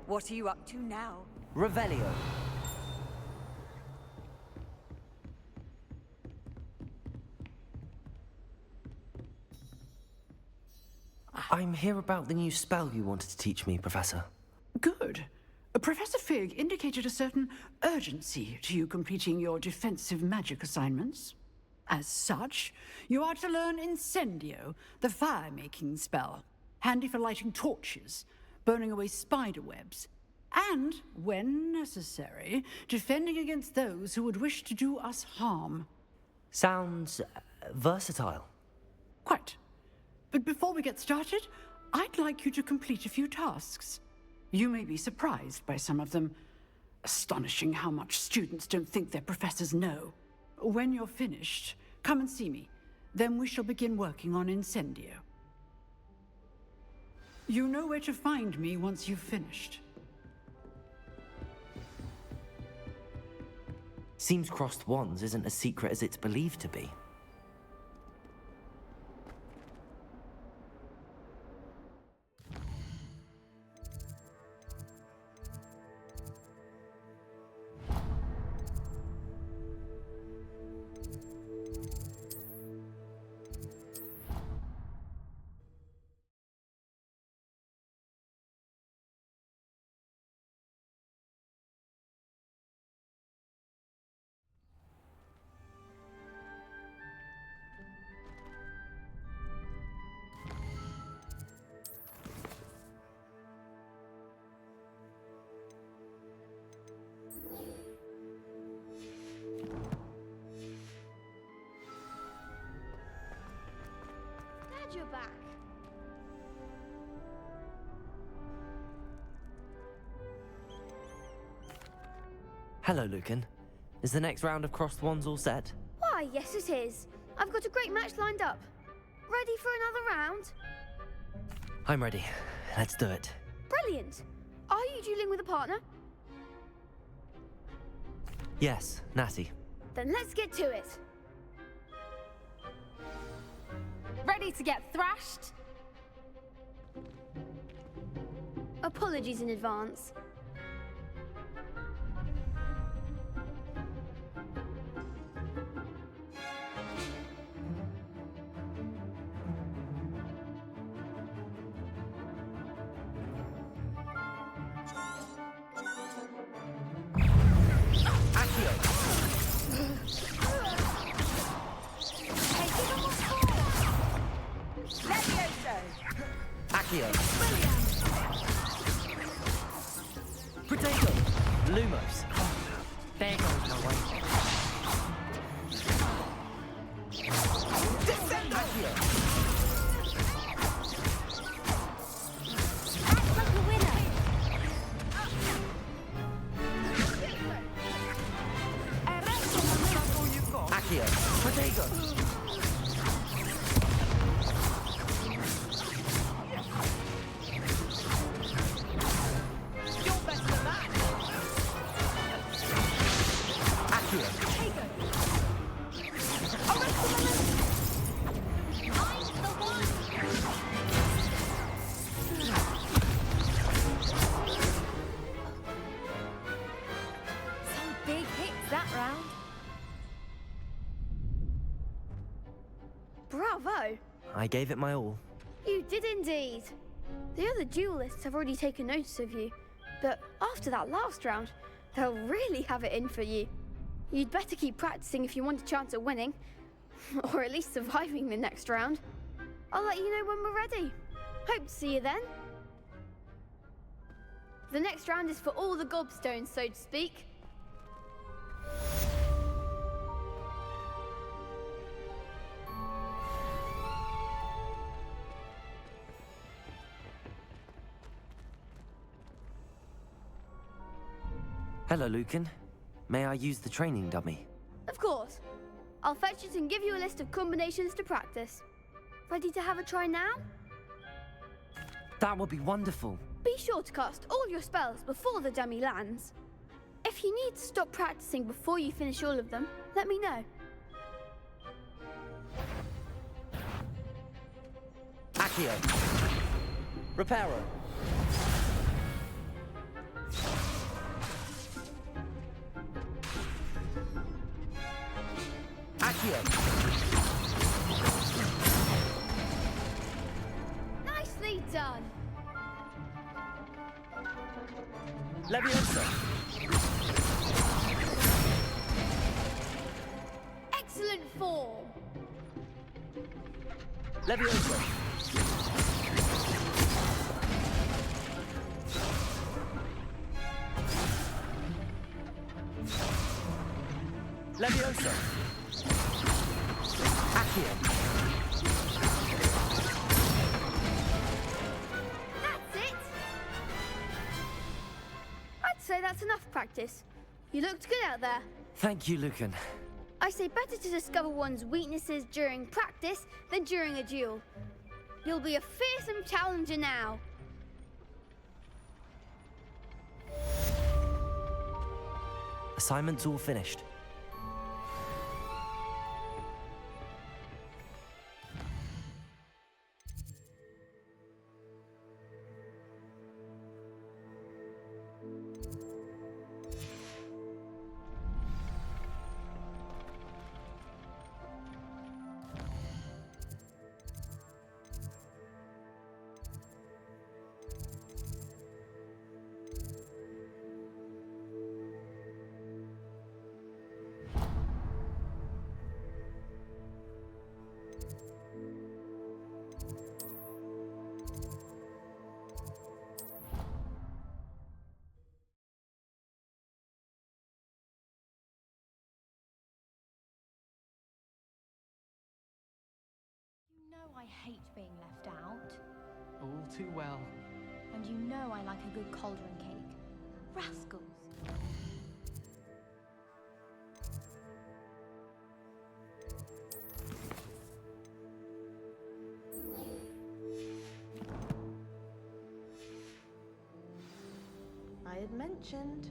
What are you up to now?
Revelio. I'm here about the new spell you wanted to teach me, Professor.
Good. Professor Fig indicated a certain urgency to you completing your defensive magic assignments. As such, you are to learn Incendio, the fire-making spell, handy for lighting torches, burning away spider webs, and, when necessary, defending against those who would wish to do us harm.
Sounds versatile.
Quite. But before we get started, I'd like you to complete a few tasks. You may be surprised by some of them. Astonishing how much students don't think their professors know. When you're finished, come and see me. Then we shall begin working on Incendio. You know where to find me once you've finished.
Seems crossed wands isn't as secret as it's believed to be.
Glad you're back.
Hello, Lucan. Is the next round of crossed wands all set?
Why, yes it is. I've got a great match lined up. Ready for another round?
I'm ready. Let's do it.
Brilliant. Are you dueling with a partner?
Yes, Natty.
Then let's get to it. Ready to get thrashed? Apologies in advance.
Lumos. There goes my way. Accio.
Act like a winner.
Accio. Protego.
You're better than that.
Accio.
Some big hits that round.
Bravo!
I gave it my all.
You did indeed. The other duelists have already taken notice of you, but after that last round, they'll really have it in for you. You'd better keep practicing if you want a chance at winning, or at least surviving the next round. I'll let you know when we're ready. Hope to see you then. The next round is for all the gobstones, so to speak.
Hello, Lucan. May I use the training dummy?
Of course. I'll fetch it and give you a list of combinations to practice. Ready to have a try now?
That would be wonderful.
Be sure to cast all your spells before the dummy lands. If you need to stop practicing before you finish all of them, let me know.
Accio. Reparo. Accio.
Nicely done.
Leviosa.
Excellent form.
Leviosa. Leviosa. Accio.
That's it. I'd say that's enough practice. You looked good out there.
Thank you, Lucan.
I say better to discover one's weaknesses during practice than during a duel. You'll be a fearsome challenger now.
Assignment's all finished.
You know I hate being left out.
All too well.
And you know I like a good cauldron cake. Rascals.
I had mentioned.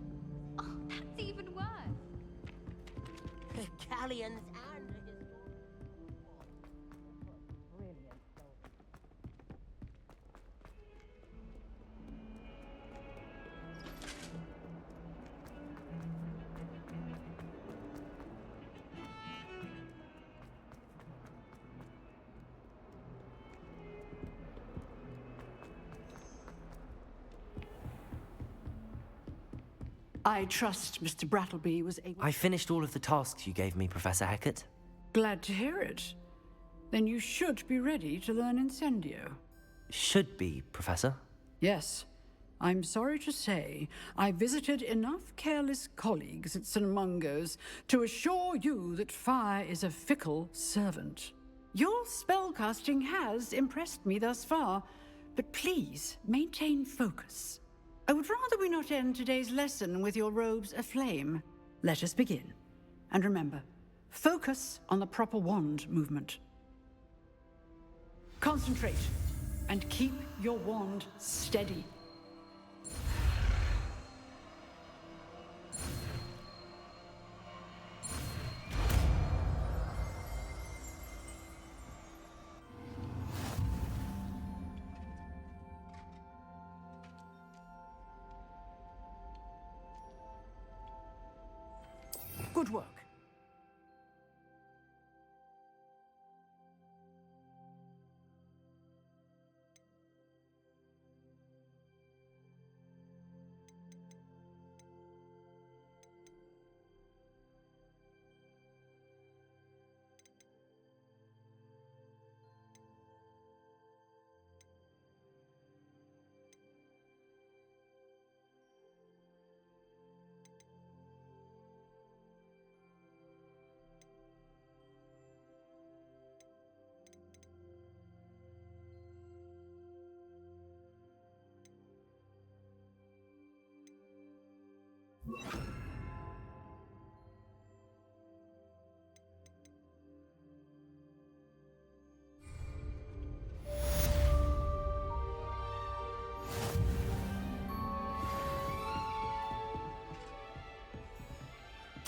Oh, that's even worse.
Galleons and his...
I trust Mr. Brattleby was able...
I finished all of the tasks you gave me, Professor Hecat.
Glad to hear it. Then you should be ready to learn Incendio.
Should be, Professor.
Yes. I'm sorry to say, I visited enough careless colleagues at St. Mungo's to assure you that fire is a fickle servant. Your spellcasting has impressed me thus far, but please maintain focus. I would rather we not end today's lesson with your robes aflame. Let us begin. And remember, focus on the proper wand movement. Concentrate, and keep your wand steady. Good work.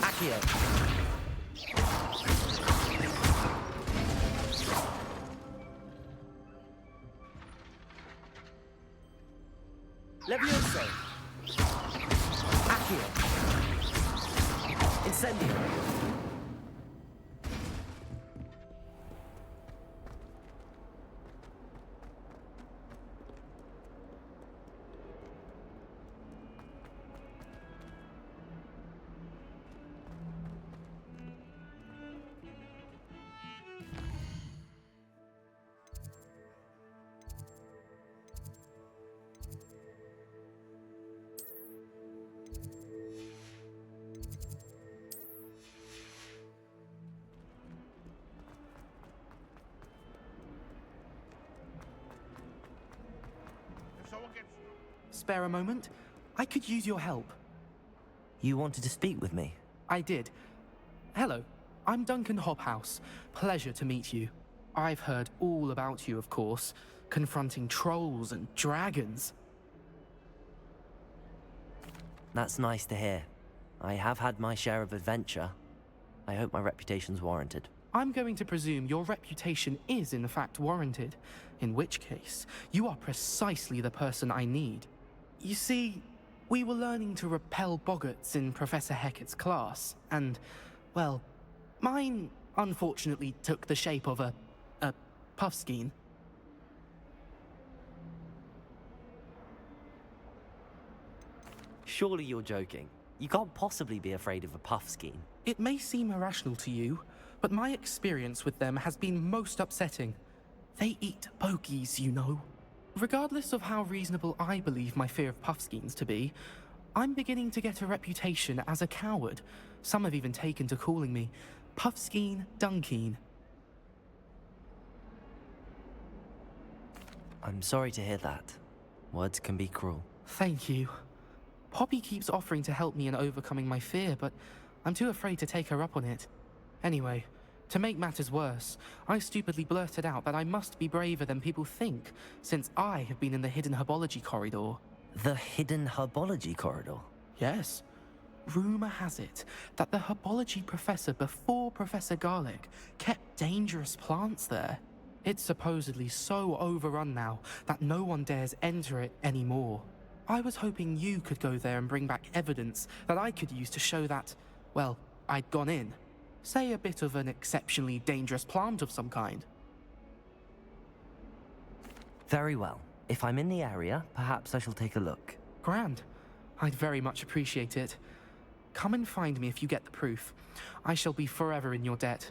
Accio. Levioso. Accio. Incendio.
Spare a moment? I could use your help.
You wanted to speak with me?
I did. Hello, I'm Duncan Hobhouse. Pleasure to meet you. I've heard all about you, of course, confronting trolls and dragons.
That's nice to hear. I have had my share of adventure. I hope my reputation's warranted.
I'm going to presume your reputation is in fact warranted, in which case, you are precisely the person I need. You see, we were learning to repel boggarts in Professor Hecat's class, and, well, mine unfortunately took the shape of a puffskein.
Surely you're joking. You can't possibly be afraid of a puffskein.
It may seem irrational to you, but my experience with them has been most upsetting. They eat bogies, you know. Regardless of how reasonable I believe my fear of puffskeins to be, I'm beginning to get a reputation as a coward. Some have even taken to calling me Puffskein Dunkeen.
I'm sorry to hear that. Words can be cruel.
Thank you. Poppy keeps offering to help me in overcoming my fear, but I'm too afraid to take her up on it. Anyway, to make matters worse, I stupidly blurted out that I must be braver than people think, since I have been in the hidden herbology corridor.
The hidden herbology corridor?
Yes. Rumor has it that the herbology professor before Professor Garlic kept dangerous plants there. It's supposedly so overrun now that no one dares enter it anymore. I was hoping you could go there and bring back evidence that I could use to show that, well, I'd gone in. Say a bit of an exceptionally dangerous plant of some kind.
Very well. If I'm in the area, perhaps I shall take a look.
Grand. I'd very much appreciate it. Come and find me if you get the proof. I shall be forever in your debt.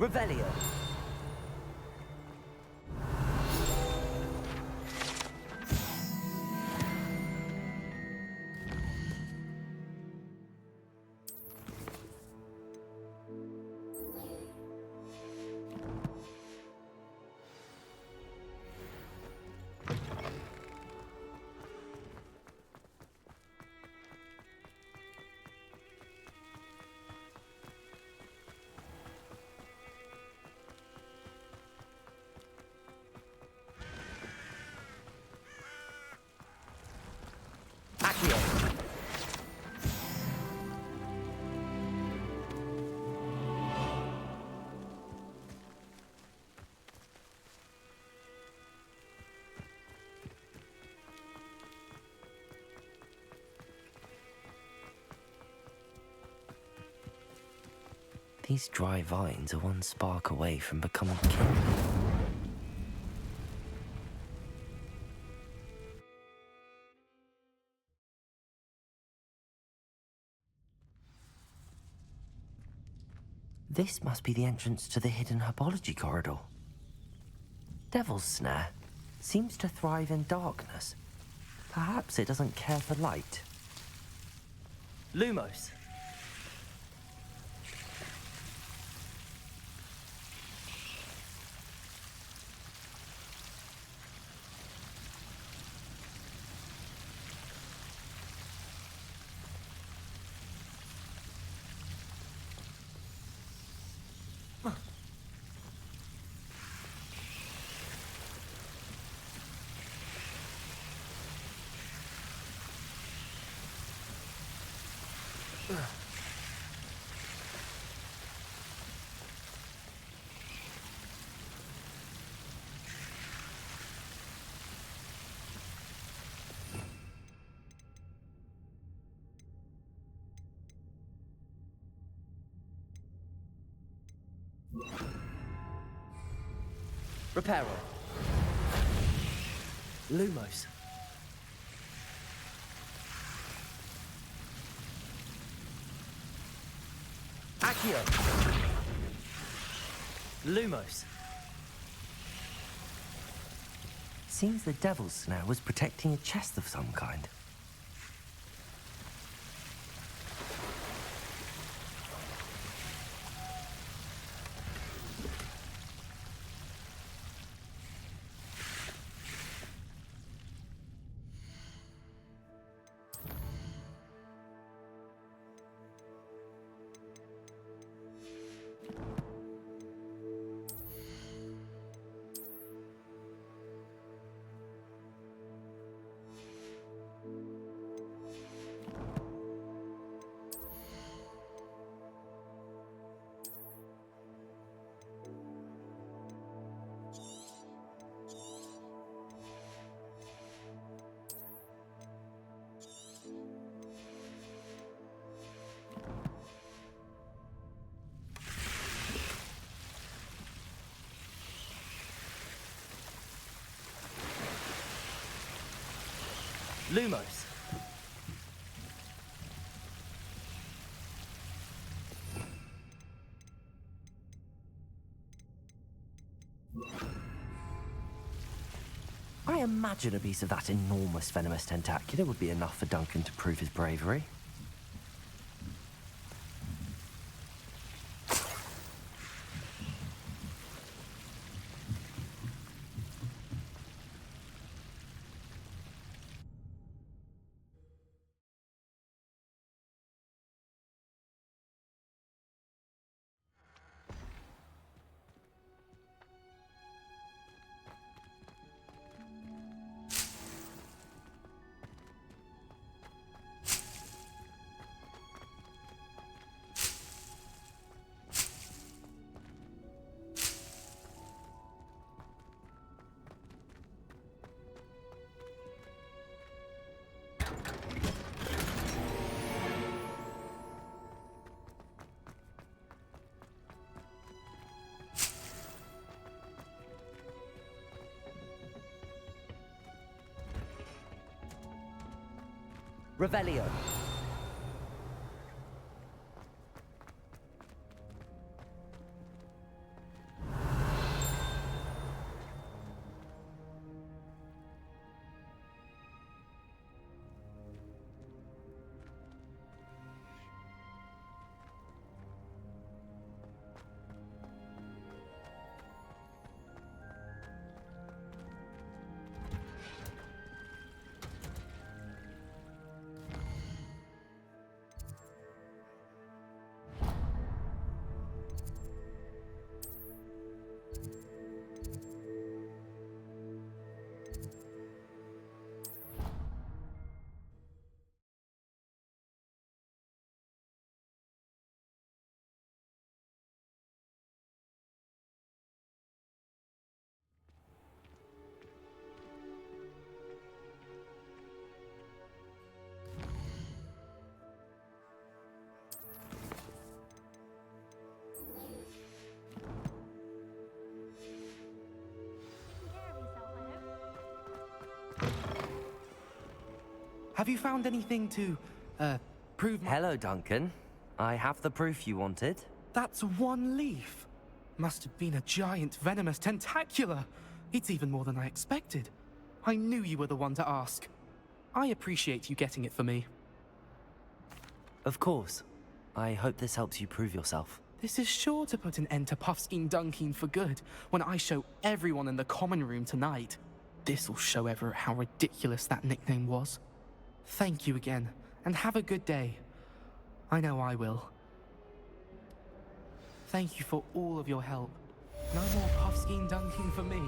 Revelio. These dry vines are one spark away from becoming kindling. This must be the entrance to the hidden herbology corridor. Devil's Snare seems to thrive in darkness. Perhaps it doesn't care for light. Lumos. Reparo. Lumos. Accio. Lumos. Seems the Devil's Snare was protecting a chest of some kind. Lumos. I imagine a piece of that enormous venomous tentacula would be enough for Duncan to prove his bravery. Revelio.
Have you found anything to, prove my—
Hello, Duncan. I have the proof you wanted.
That's one leaf. Must have been a giant venomous tentacula. It's even more than I expected. I knew you were the one to ask. I appreciate you getting it for me.
Of course. I hope this helps you prove yourself.
This is sure to put an end to Puffskein Dunkeen for good when I show everyone in the common room tonight. This'll show Everett how ridiculous that nickname was. Thank you again, and have a good day. I know I will. Thank you for all of your help. No more Puffskein Dunkeen for me.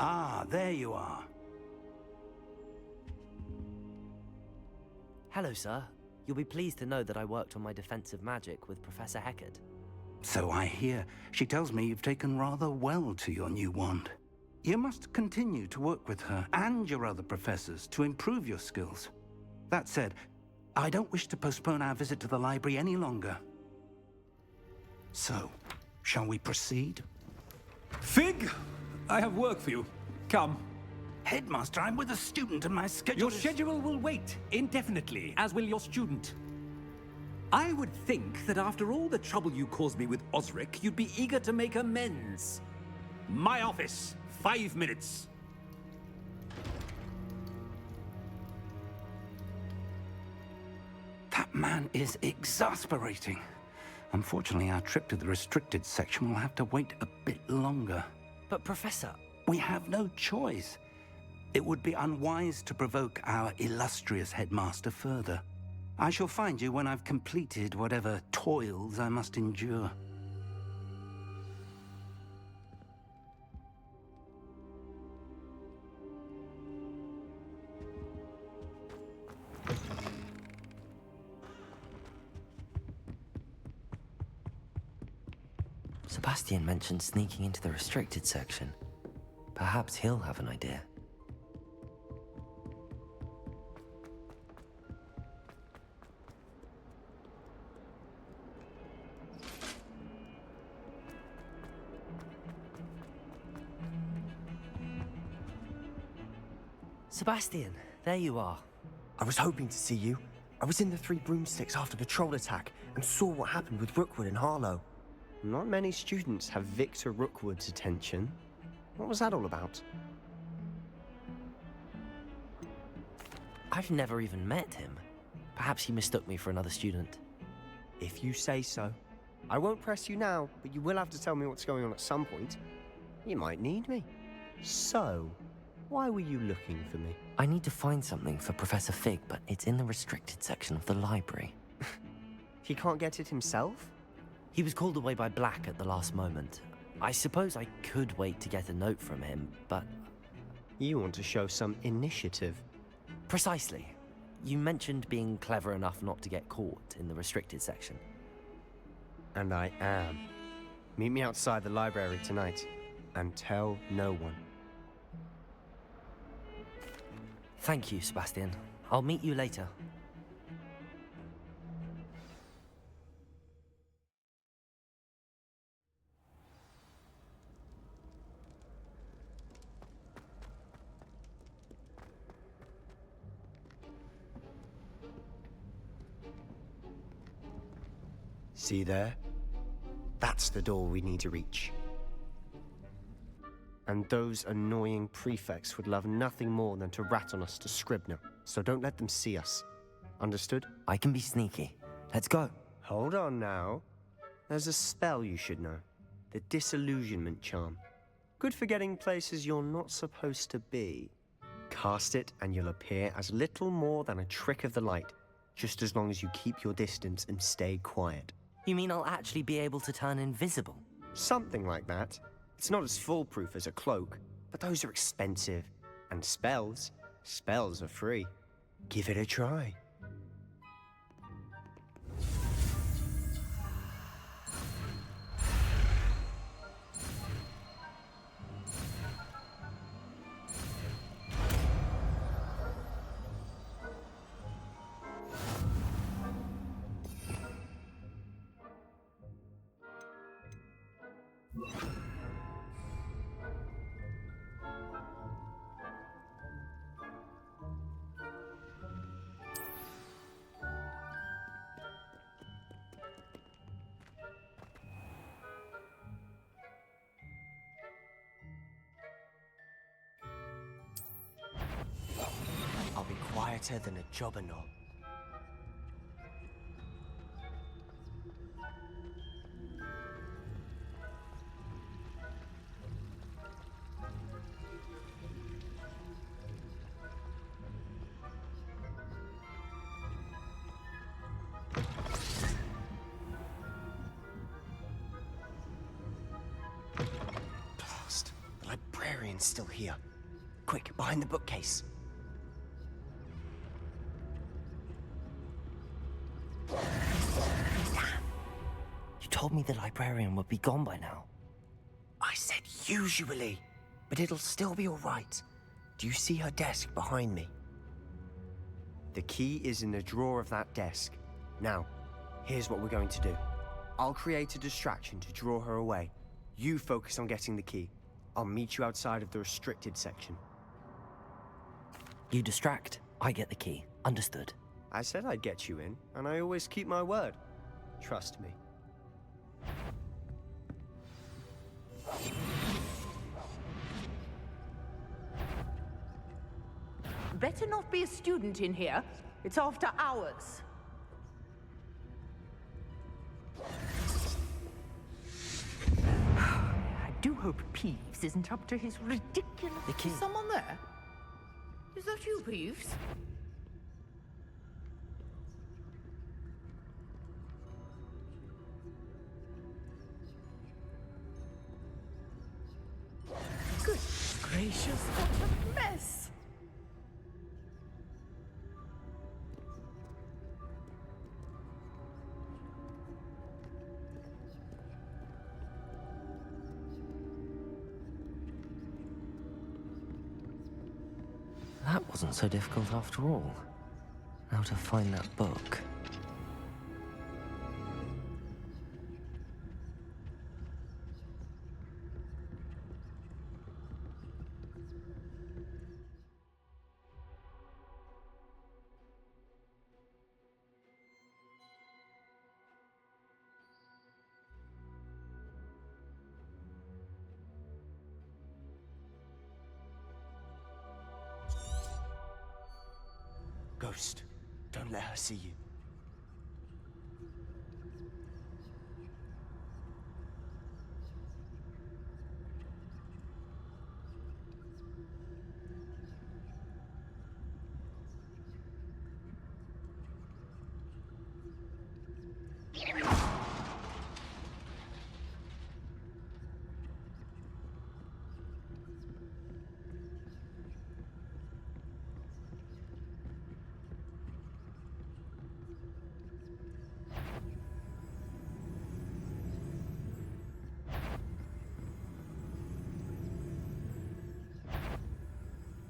Ah, there you are.
Hello, sir. You'll be pleased to know that I worked on my defensive magic with Professor Heckard.
So I hear. She tells me you've taken rather well to your new wand. You must continue to work with her and your other professors to improve your skills. That said, I don't wish to postpone our visit to the library any longer. So, shall we proceed?
Fig! I have work for you. Come.
Headmaster, I'm with a student and my schedule
Your schedule will wait indefinitely, as will your student. I would think that after all the trouble you caused me with Osric, you'd be eager to make amends. My office, 5 minutes.
That man is exasperating. Unfortunately, our trip to the restricted section will have to wait a bit longer.
But, Professor...
We have no choice. It would be unwise to provoke our illustrious headmaster further. I shall find you when I've completed whatever toils I must endure.
Sebastian mentioned sneaking into the restricted section. Perhaps he'll have an idea.
Sebastian, there you are. I was hoping to see you. I was in the Three Broomsticks after the troll attack and saw what happened with Rookwood and Harlow.
Not many students have Victor Rookwood's attention. What was that all about?
I've never even met him. Perhaps he mistook me for another student.
If you say so. I won't press you now, but you will have to tell me what's going on at some point. You might need me. So, why were you looking for me?
I need to find something for Professor Fig, but it's in the restricted section of the library.
He can't get it himself?
He was called away by Black at the last moment. I suppose I could wait to get a note from him, but...
You want to show some initiative.
Precisely. You mentioned being clever enough not to get caught in the restricted section.
And I am. Meet me outside the library tonight, and tell no one.
Thank you, Sebastian. I'll meet you later.
See there? That's the door we need to reach. And those annoying prefects would love nothing more than to rat on us to Scribner, so don't let them see us. Understood?
I can be sneaky. Let's go.
Hold on now. There's a spell you should know. The Disillusionment Charm. Good for getting places you're not supposed to be. Cast it and you'll appear as little more than a trick of the light, just as long as you keep your distance and stay quiet.
You mean I'll actually be able to turn invisible?
Something like that. It's not as foolproof as a cloak, but those are expensive. And spells are free. Give it a try. I'll be quieter than a jobberknoll. Blast! The librarian's still here. Quick, behind the bookcase.
You told me the librarian would be gone by now. I said usually, but it'll still be all right. Do you see her desk behind me?
The key is in the drawer of that desk. Now, here's what we're going to do. I'll create a distraction to draw her away. You focus on getting the key. I'll meet you outside of the restricted section.
You distract, I get the key. Understood.
I said I'd get you in, and I always keep my word. Trust me.
Better not be a student in here. It's after hours. I do hope Peeves isn't up to his ridiculous...
The key.
Is someone there? Is that you, Peeves? Good gracious, what a mess!
That wasn't so difficult after all. Now to find that book.
Ghost, don't let her see you.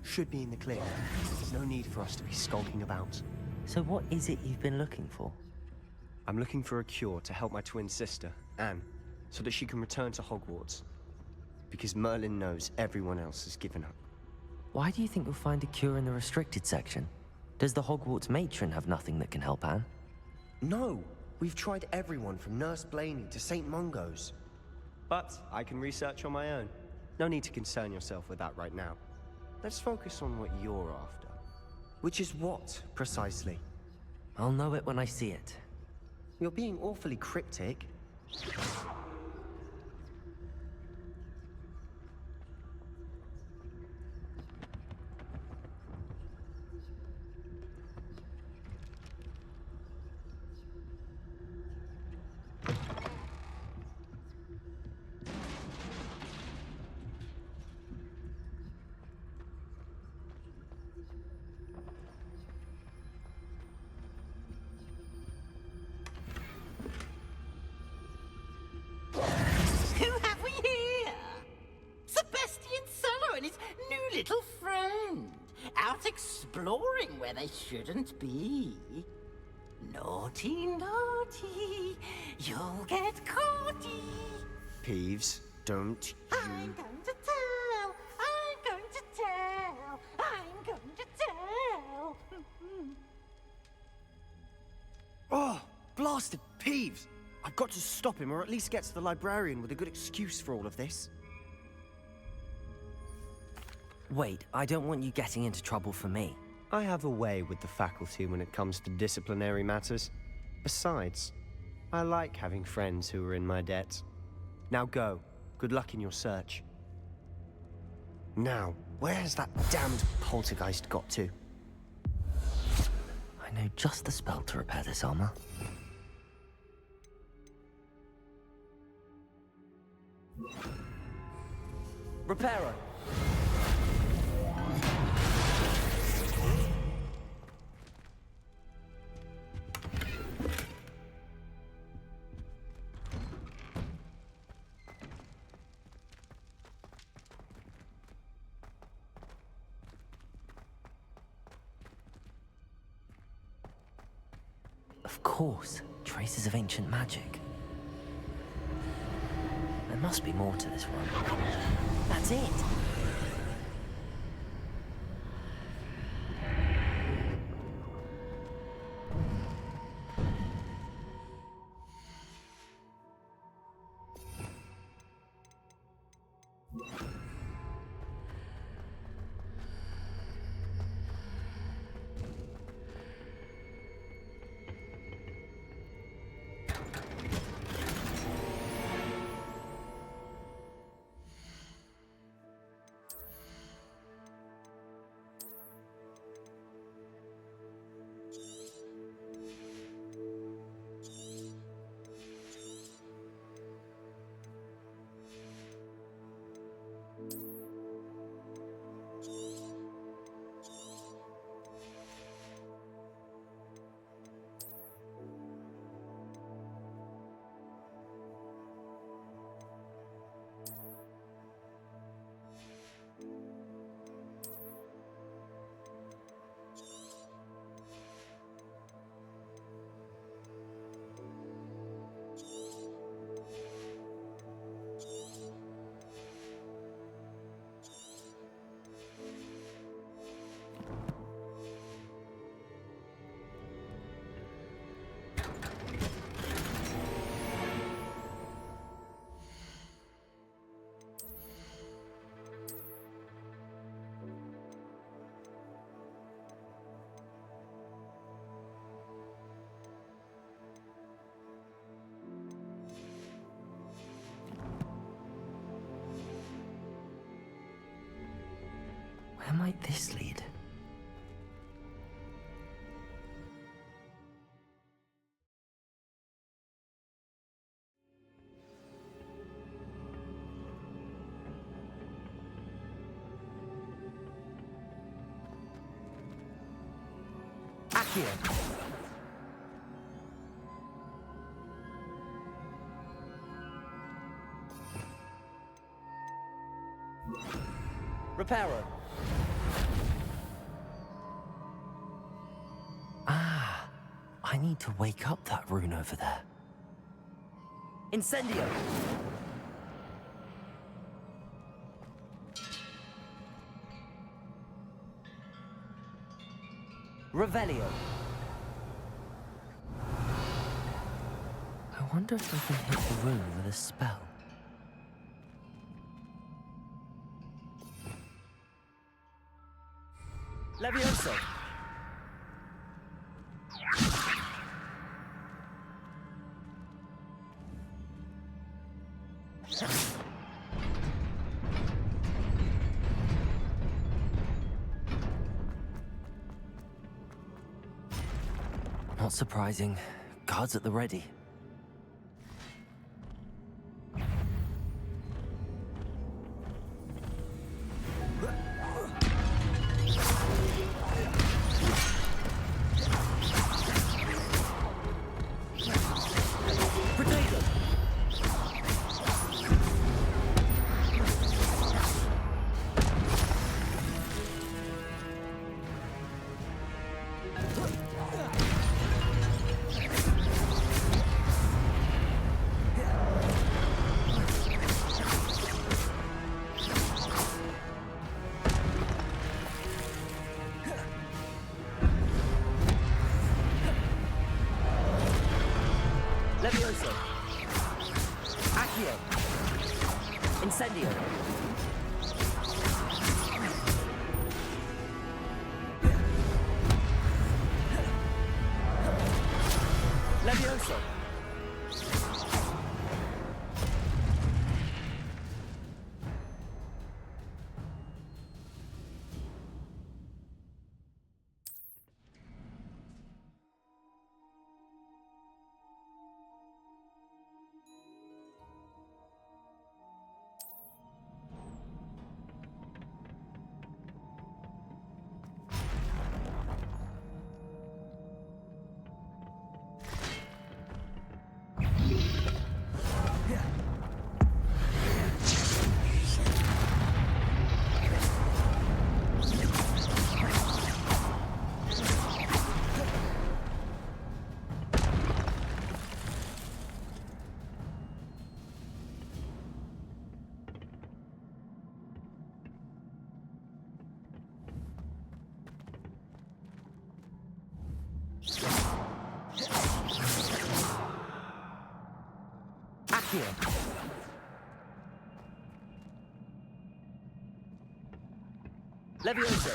Should be in the clear. There's no need for us to be skulking about.
So what is it you've been looking for?
I'm looking for a cure to help my twin sister, Anne, so that she can return to Hogwarts. Because Merlin knows everyone else has given up.
Why do you think you'll find a cure in the restricted section? Does the Hogwarts matron have nothing that can help Anne?
No! We've tried everyone from Nurse Blaney to St. Mungo's. But I can research on my own. No need to concern yourself with that right now. Let's focus on what you're after. Which is what, precisely?
I'll know it when I see it.
You're being awfully cryptic.
Who have we here? Sebastian Sallow and his new little friend. Out exploring where they shouldn't be. Naughty, naughty. You'll get caughty.
Peeves, don't you...
I'm going to tell. I'm going to tell. I'm going to tell.
Oh, blasted Peeves! I've got to stop him, or at least get to the librarian with a good excuse for all of this.
Wait, I don't want you getting into trouble for me.
I have a way with the faculty when it comes to disciplinary matters. Besides, I like having friends who are in my debt. Now go. Good luck in your search. Now, where has that damned poltergeist got to?
I know just the spell to repair this armor.
Reparo.
Of course, traces of ancient magic. There must be more to this run. That's it! Where might this lead?
Accio. Reparo.
Ah, I need to wake up that rune over there.
Incendio. Revelio.
I wonder if I can hit the rune with a spell.
Levioso.
Not surprising. Guards at the ready.
Levioso. Accio. Incendio. Levioso. Accio. Levioso.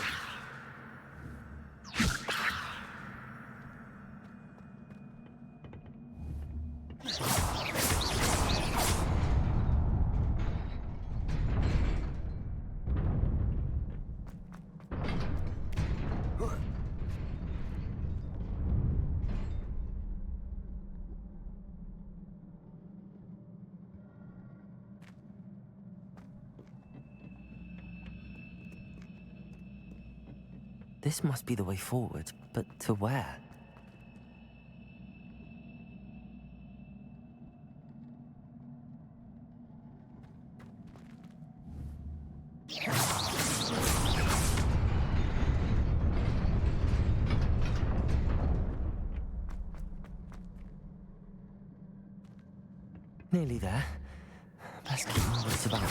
This must be the way forward, but to where? Nearly there. Best keep my wits about me.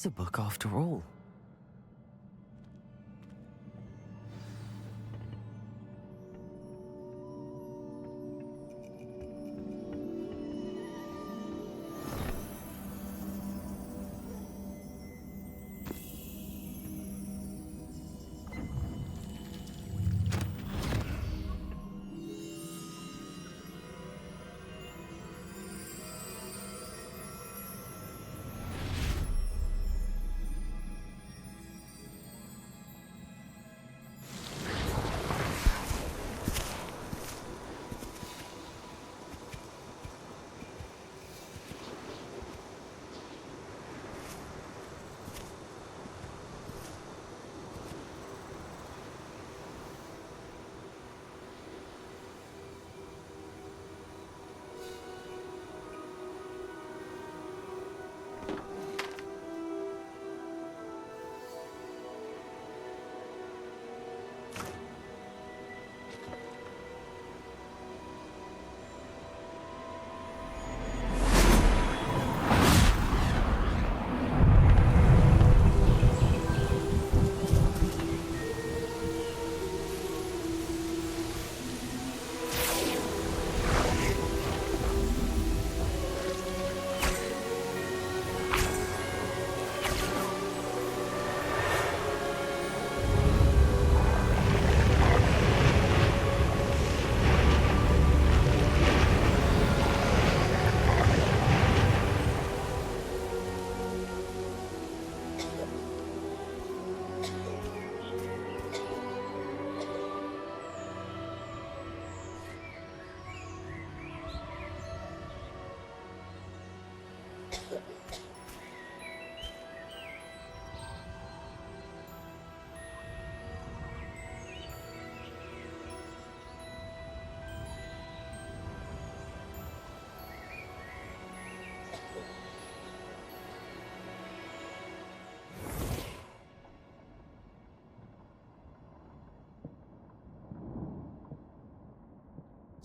is a book after all.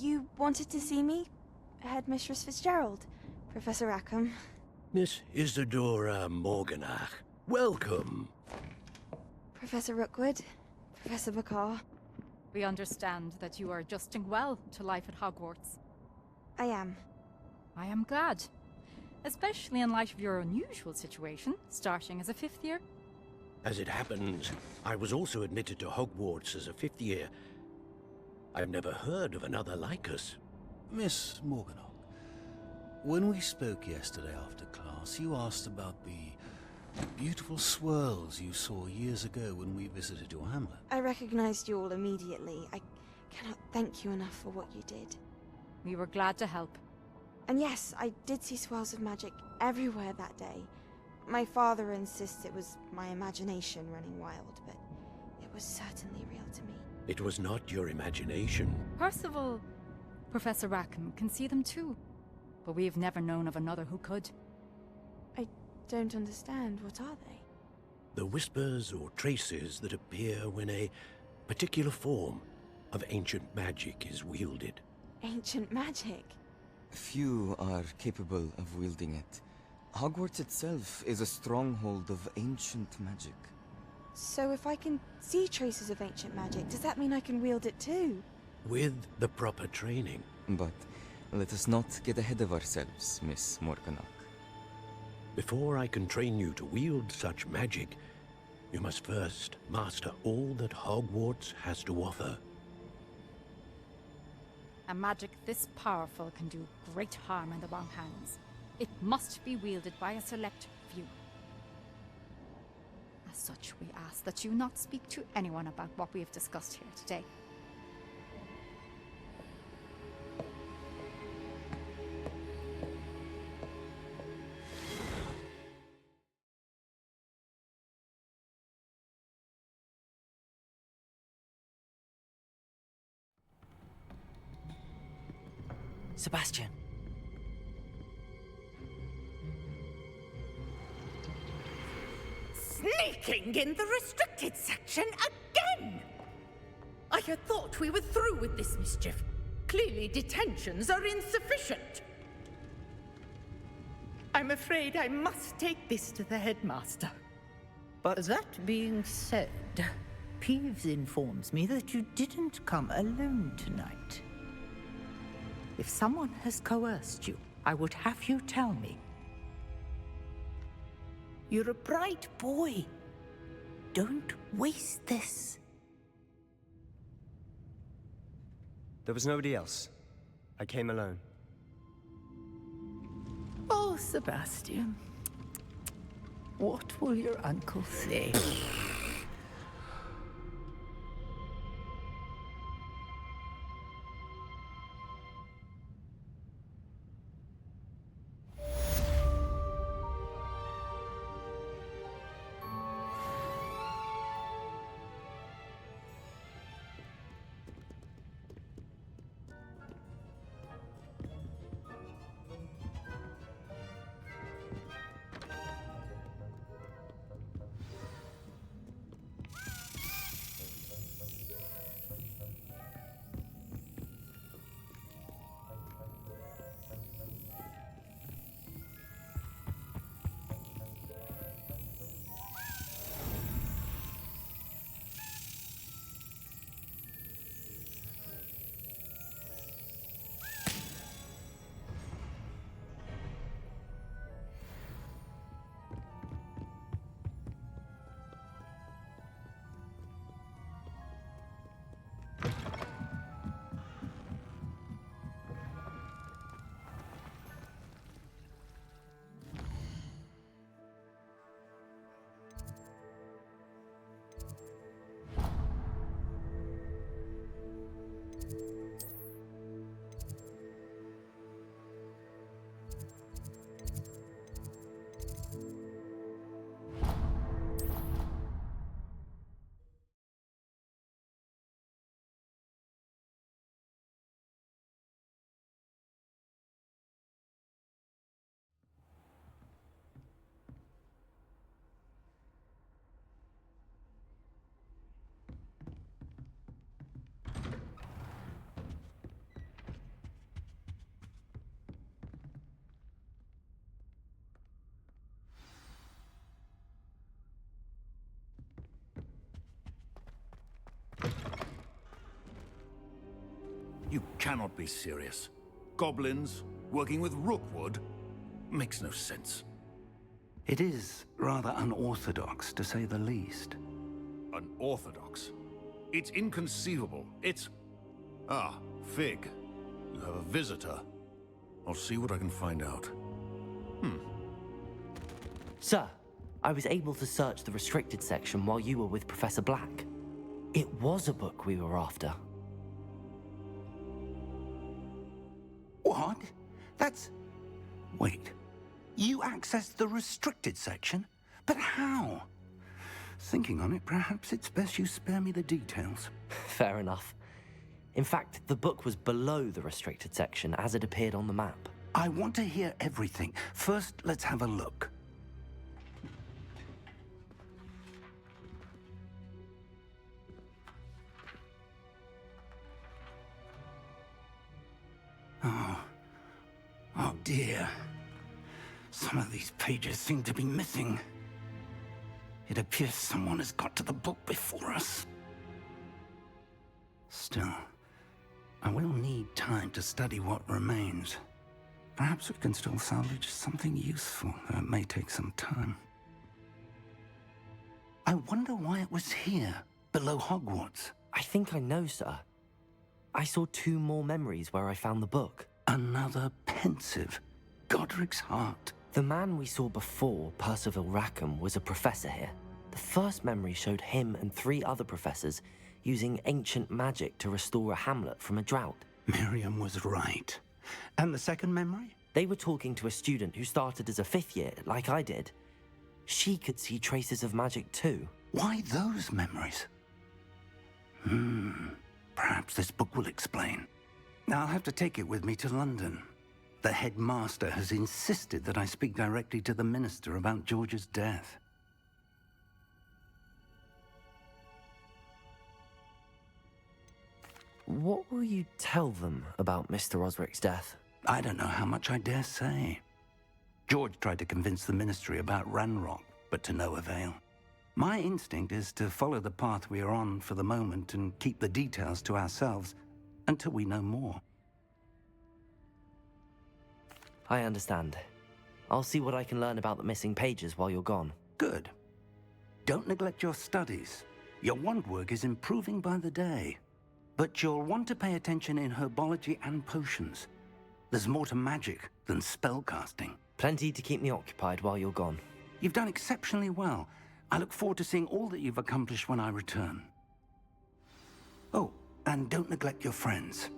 You wanted to see me? Headmistress Fitzgerald, Professor Rackham.
Miss Isadora Morganach, welcome.
Professor Rookwood, Professor Bakar.
We understand that you are adjusting well to life at Hogwarts.
I am.
I am glad. Especially in light of your unusual situation, starting as a 5th year.
As it happens, I was also admitted to Hogwarts as a 5th year. I've never heard of another like us.
Miss Morganock, when we spoke yesterday after class, you asked about the beautiful swirls you saw years ago when we visited your hamlet.
I recognized you all immediately. I cannot thank you enough for what you did.
We were glad to help.
And yes, I did see swirls of magic everywhere that day. My father insists it was my imagination running wild, but it was certainly real to me.
It was not your imagination.
Percival, Professor Rackham can see them too. But we have never known of another who could.
I don't understand. What are they?
The whispers or traces that appear when a particular form of ancient magic is wielded.
Ancient magic?
Few are capable of wielding it. Hogwarts itself is a stronghold of ancient magic.
So if I can see traces of ancient magic, does that mean I can wield it too?
With the proper training.
But let us not get ahead of ourselves, Miss Morganock.
Before I can train you to wield such magic, you must first master all that Hogwarts has to offer.
A magic this powerful can do great harm in the wrong hands. It must be wielded by a select few. As such, we ask that you not speak to anyone about what we have discussed here today.
Sebastian.
Sneaking in the restricted section again! I had thought we were through with this mischief. Clearly detentions are insufficient. I'm afraid I must take this to the headmaster.
But
that being said, Peeves informs me that you didn't come alone tonight. If someone has coerced you, I would have you tell me. You're a bright boy. Don't waste this.
there was nobody else. I came alone.
Oh, Sebastian. What will your uncle say?
You cannot be serious. Goblins working with Rookwood makes no sense.
It is rather unorthodox, to say the least.
Unorthodox? It's inconceivable. It's... Ah, Fig. You have a visitor. I'll see what I can find out.
Sir, I was able to search the restricted section while you were with Professor Black. It was a book we were after.
What? That's... Wait. You accessed the restricted section? But how? Thinking on it, perhaps it's best you spare me the details.
Fair enough. In fact, the book was below the restricted section as it appeared on the map.
I want to hear everything. First, let's have a look. Oh dear. Some of these pages seem to be missing. It appears someone has got to the book before us. Still, I will need time to study what remains. Perhaps we can still salvage something useful, though it may take some time. I wonder why it was here, below Hogwarts.
I think I know, sir. I saw 2 more memories where I found the book.
Another pensive. Godric's heart.
The man we saw before, Percival Rackham, was a professor here. The first memory showed him and 3 other professors using ancient magic to restore a hamlet from a drought.
Miriam was right. And the second memory?
They were talking to a student who started as a 5th year, like I did. She could see traces of magic too.
Why those memories? Perhaps this book will explain. I'll have to take it with me to London. The headmaster has insisted that I speak directly to the minister about George's death.
What will you tell them about Mr. Osric's death?
I don't know how much I dare say. George tried to convince the Ministry about Ranrock, but to no avail. My instinct is to follow the path we are on for the moment and keep the details to ourselves until we know more.
I understand. I'll see what I can learn about the missing pages while you're gone.
Good. Don't neglect your studies. Your wand work is improving by the day. But you'll want to pay attention in herbology and potions. There's more to magic than spellcasting.
Plenty to keep me occupied while you're gone.
You've done exceptionally well. I look forward to seeing all that you've accomplished when I return. Oh, and don't neglect your friends.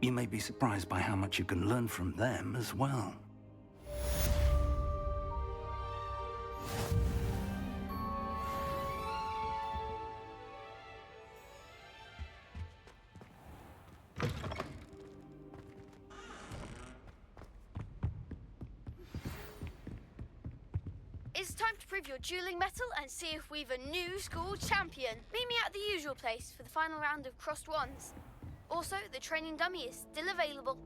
You may be surprised by how much you can learn from them as well.
It's time to prove your dueling mettle and see if we've a new school champion. Meet me at the usual place for the final round of crossed wands. Also, the training dummy is still available.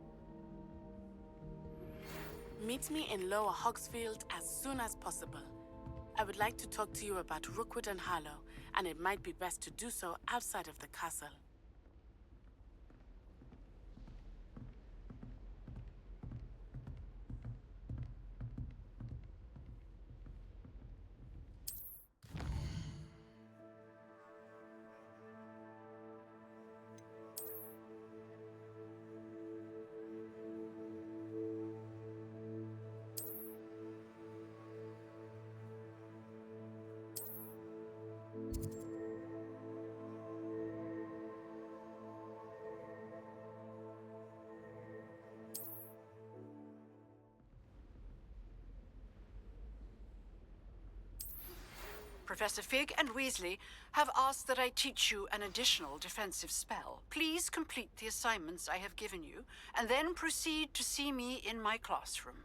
Meet me in Lower Hogsfield as soon as possible. I would like to talk to you about Rookwood and Harlow, and it might be best to do so outside of the castle.
Professor Fig and Weasley have asked that I teach you an additional defensive spell. Please complete the assignments I have given you, and then proceed to see me in my classroom.